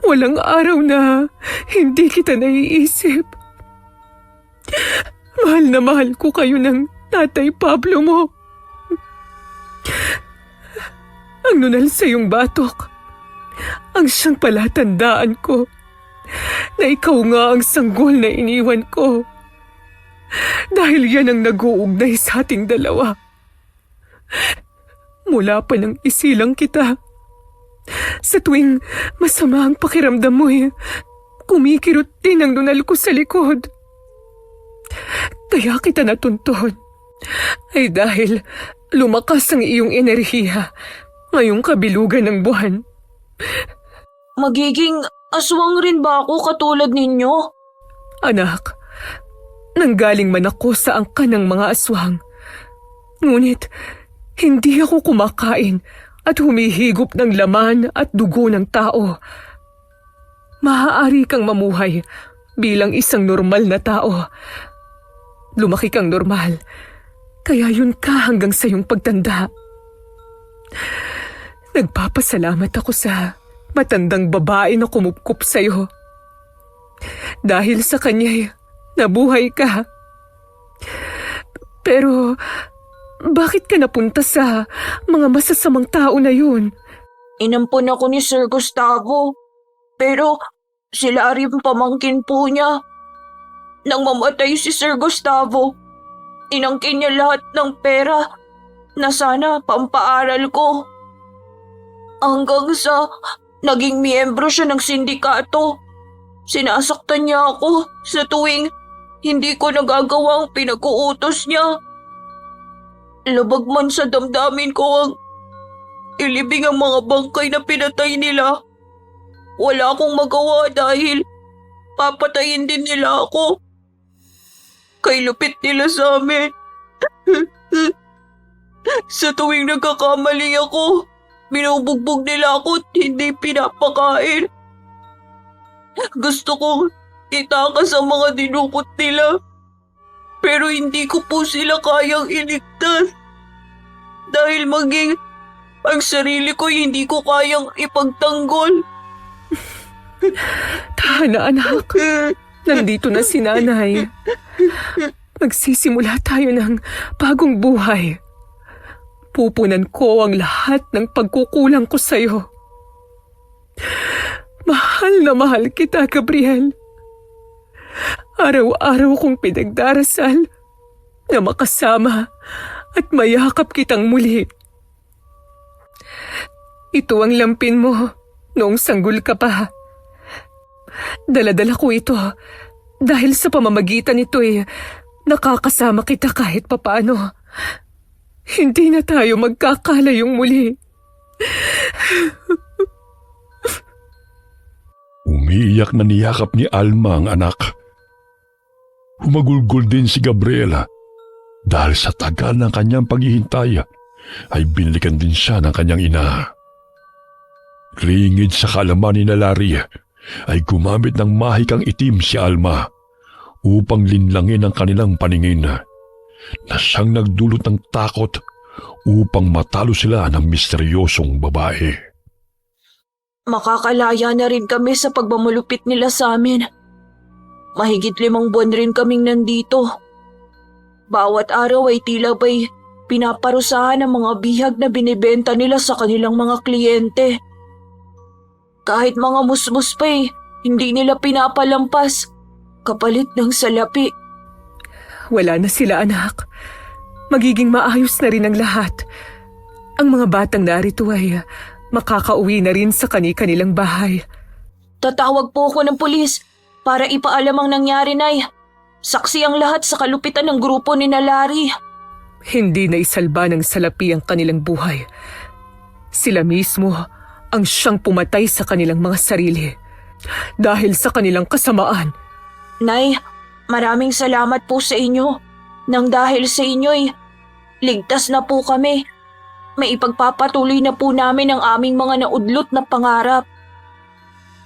Walang araw na hindi kita naiisip. Mahal na mahal ko kayo ng tatay Pablo mo. Ang nunal sa iyong batok, ang siyang palatandaan ko na ikaw nga ang sanggol na iniwan ko. Dahil yan ang nag-uugnay sa ating dalawa. Mula pa nang isilang kita, sa tuwing masama ang pakiramdam mo kumikirot din ang nunal ko sa likod. Kaya kita natunton ay dahil lumakas ang iyong enerhiya ngayong kabilugan ng buwan. Magiging aswang rin ba ako katulad ninyo? Anak, nanggaling man ako sa angkan ng mga aswang. Ngunit hindi ako kumakain at humihigop ng laman at dugo ng tao. Maaari kang mamuhay bilang isang normal na tao. Lumaki kang normal, kaya yun ka hanggang sa iyong pagtanda. Nagpapasalamat ako sa matandang babae na kumupkup sa iyo. Dahil sa kanya, nabuhay ka. Pero bakit ka napunta sa mga masasamang tao na yun? Inampun ako ni Sir Gustavo, pero sila rin pamangkin po niya. Nang mamatay si Sir Gustavo, inangkin niya lahat ng pera na sana pampaaral ko. Hanggang sa naging miyembro siya ng sindikato. Sinasaktan niya ako sa tuwing hindi ko nagagawa ang pinag-uutos niya. Labag man sa damdamin ko ang ilibing ang mga bangkay na pinatay nila. Wala akong magawa dahil papatayin din nila ako. Kay lupit nila sa amin. Sa tuwing nagkakamali ako, binubugbog nila ako at hindi pinapakain. Gusto kong itakas ang mga dinukot nila, pero hindi ko po sila kayang iligtas. Dahil maging ang sarili ko hindi ko kayang ipagtanggol. Tahan na, anak. Nandito na si nanay. Magsisimula tayo ng bagong buhay. Pupunan ko ang lahat ng pagkukulang ko sa'yo. Mahal na mahal kita, Gabriel. Araw-araw kong pinagdarasal na makasama at mayakap kitang muli. Ito ang lampin mo noong sanggol ka pa. Dala-dala ko ito dahil sa pamamagitan nito nakakasama kita kahit papaano. Hindi na tayo magkakalayong muli. Umiiyak na niyakap ni Alma ang anak. Humagulgol din si Gabriela dahil sa tagal ng kanyang paghihintay ay binalikan din siya ng kanyang ina. Ringid sa kaalaman ni Larry ay gumamit ng mahikang itim si Alma upang linlangin ang kanilang paningin. na siyang nagdulot ng takot upang matalo sila ng misteryosong babae. Makakalaya na rin kami sa pagmamulupit nila sa amin. Mahigit 5 buwan rin kaming nandito. Bawat araw ay tila ba'y pinaparusahan ang mga bihag na binibenta nila sa kanilang mga kliyente. Kahit mga musmus pa hindi nila pinapalampas kapalit ng salapi. Wala na sila, anak. Magiging maayos na rin ang lahat. Ang mga batang narito ay makakauwi na rin sa kani-kanilang bahay. Tatawag po ako ng pulis para ipaalam ang nangyari, Nay. Saksi ang lahat sa kalupitan ng grupo ni Larry. Hindi na isalba ng salapi ang kanilang buhay. Sila mismo ang siyang pumatay sa kanilang mga sarili. Dahil sa kanilang kasamaan. Nay, maraming salamat po sa inyo. Nang dahil sa inyo'y ligtas na po kami. May ipagpapatuloy na po namin ang aming mga naudlot na pangarap.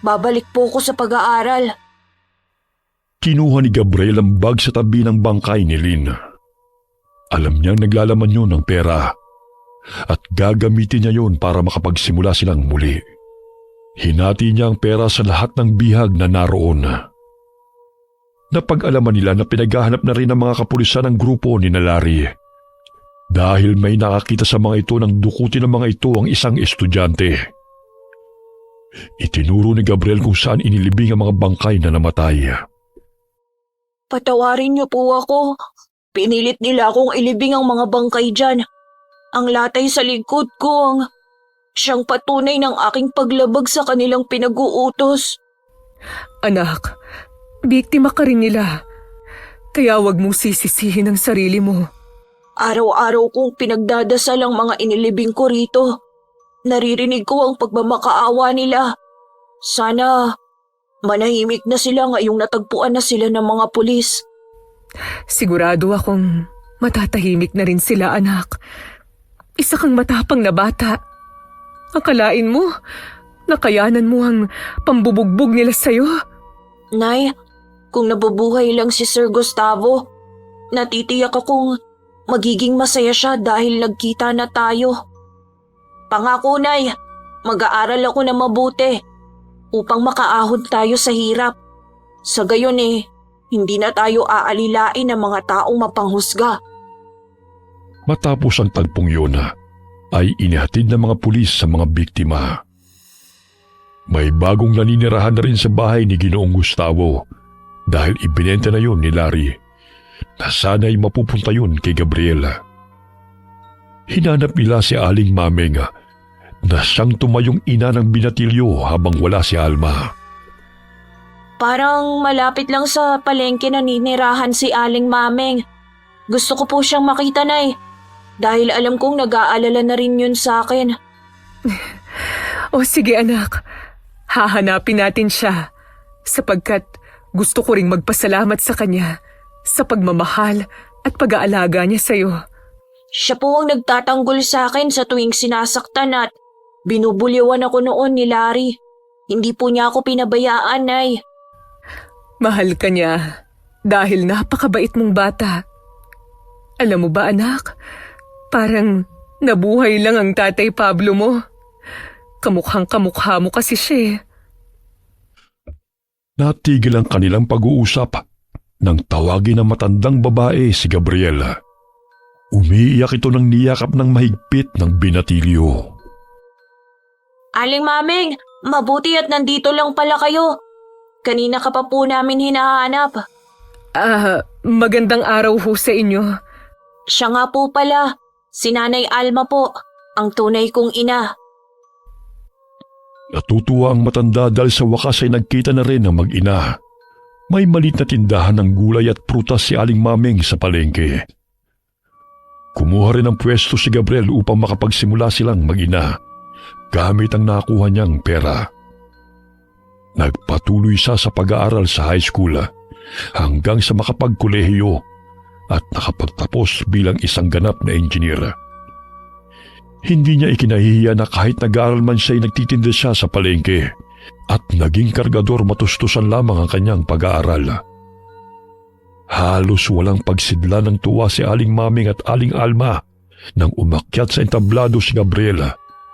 Babalik po ko sa pag-aaral. Kinuha ni Gabriel ang bag sa tabi ng bangkay ni Lynn. Alam niyang naglalaman yun ng pera at gagamitin niya yun para makapagsimula silang muli. Hinati niya ang pera sa lahat ng bihag na naroon. Napag-alaman nila na pinaghahanap na rin ng mga kapulisan ng grupo ni Larry. Dahil may nakakita sa mga ito nang dukutin ng mga ito ang isang estudyante. Itinuro ni Gabriel kung saan inilibing ang mga bangkay na namatay. Patawarin niyo po ako. Pinilit nila akong ilibing ang mga bangkay dyan. Ang latay sa likod ko ang siyang patunay ng aking paglabag sa kanilang pinag-uutos. Anak, biktima ka rin nila. Kaya wag mong sisisihin ang sarili mo. Araw-araw kong pinagdadasal ang mga inilibing ko rito. Naririnig ko ang pagmamakaawa nila. Sana manahimik na sila ngayong natagpuan na sila ng mga pulis. Sigurado akong matatahimik na rin sila, anak. Isa kang matapang na bata. Akalain mo, nakayanan mo ang pambubugbog nila sa'yo. Nay, kung nabubuhay lang si Sir Gustavo, natitiyak akong magiging masaya siya dahil nagkita na tayo. Pangako, Nay, mag-aaral ako na mabuti upang makaahon tayo sa hirap. Sa gayon hindi na tayo aalilain ng mga taong mapanghusga. Matapos ang tagpong yun, ay inihatid ng mga pulis sa mga biktima. May bagong naninirahan na rin sa bahay ni Ginoong Gustavo dahil ibinenta na yun ni Larry na sana'y mapupunta yun kay Gabriela. Hinanap nila si Aling Mameng na siyang tumayong ina ng binatilyo habang wala si Alma. Parang malapit lang sa palengke na ninirahan si Aling Mameng. Gusto ko po siyang makita, Nay. Dahil alam kong nag-aalala na rin yun sa akin. O sige, anak. Hahanapin natin siya sapagkat gusto ko ring magpasalamat sa kanya sa pagmamahal at pag-aalaga niya sa'yo. Siya po ang nagtatanggol sa akin sa tuwing sinasaktan at binubulyawan ako noon ni Larry. Hindi po niya ako pinabayaan, Nay. Mahal ka niya dahil napakabait mong bata. Alam mo ba, anak, parang nabuhay lang ang Tatay Pablo mo. Kamukhang kamukha mo kasi siya. Natigil ang kanilang pag-uusap nang tawagin ng matandang babae si Gabriela. Umiiyak ito ng niyakap ng mahigpit ng binatilyo. Aling Mameng, mabuti at nandito lang pala kayo. Kanina ka pa po namin hinahanap. Magandang araw ho sa inyo. Siya nga po pala, si Nanay Alma po, ang tunay kong ina. Natutuwa ang matanda dahil sa wakas ay nagkita na rin ang mag-ina. May malit na tindahan ng gulay at prutas si Aling Mameng sa palengke. Kumuha rin ng pwesto si Gabriel upang makapagsimula silang mag-ina gamit ang nakuha niyang pera. Nagpatuloy siya sa pag-aaral sa high school hanggang sa makapagkolehiyo at nakapagtapos bilang isang ganap na engineer. Hindi niya ikinahihiya na kahit nag-aaral man siya ay nagtitinda siya sa palengke at naging kargador matustusan lamang ang kanyang pag-aaral. Halos walang pagsidla ng tuwa si Aling Maming at Aling Alma nang umakyat sa entablado si Gabriel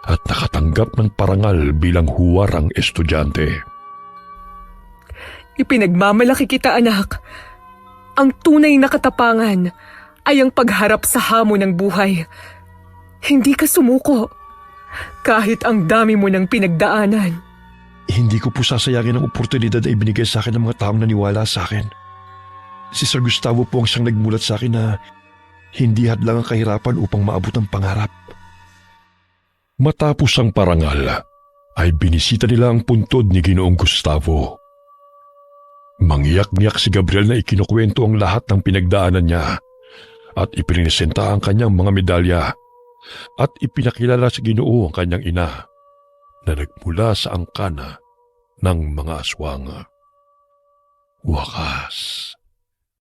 at nakatanggap ng parangal bilang huwarang estudyante. Ipinagmamalaki kita, anak. Ang tunay na katapangan ay ang pagharap sa hamon ng buhay. Hindi ka sumuko, kahit ang dami mo ng pinagdaanan. Hindi ko po sasayangin ang oportunidad na ibinigay sa akin ng mga taong naniwala sa akin. Si Sir Gustavo po ang siyang nagmulat sa akin na hindi hadlang ang kahirapan upang maabot ang pangarap. Matapos ang parangal, ay binisita nila ang puntod ni Ginoong Gustavo. Mangyak-ngyak si Gabriel na ikinukwento ang lahat ng pinagdaanan niya at ipininesenta ang kanyang mga medalya at ipinakilala sa Ginoo ang kanyang ina na nagmula sa angkana ng mga aswang. Wakas,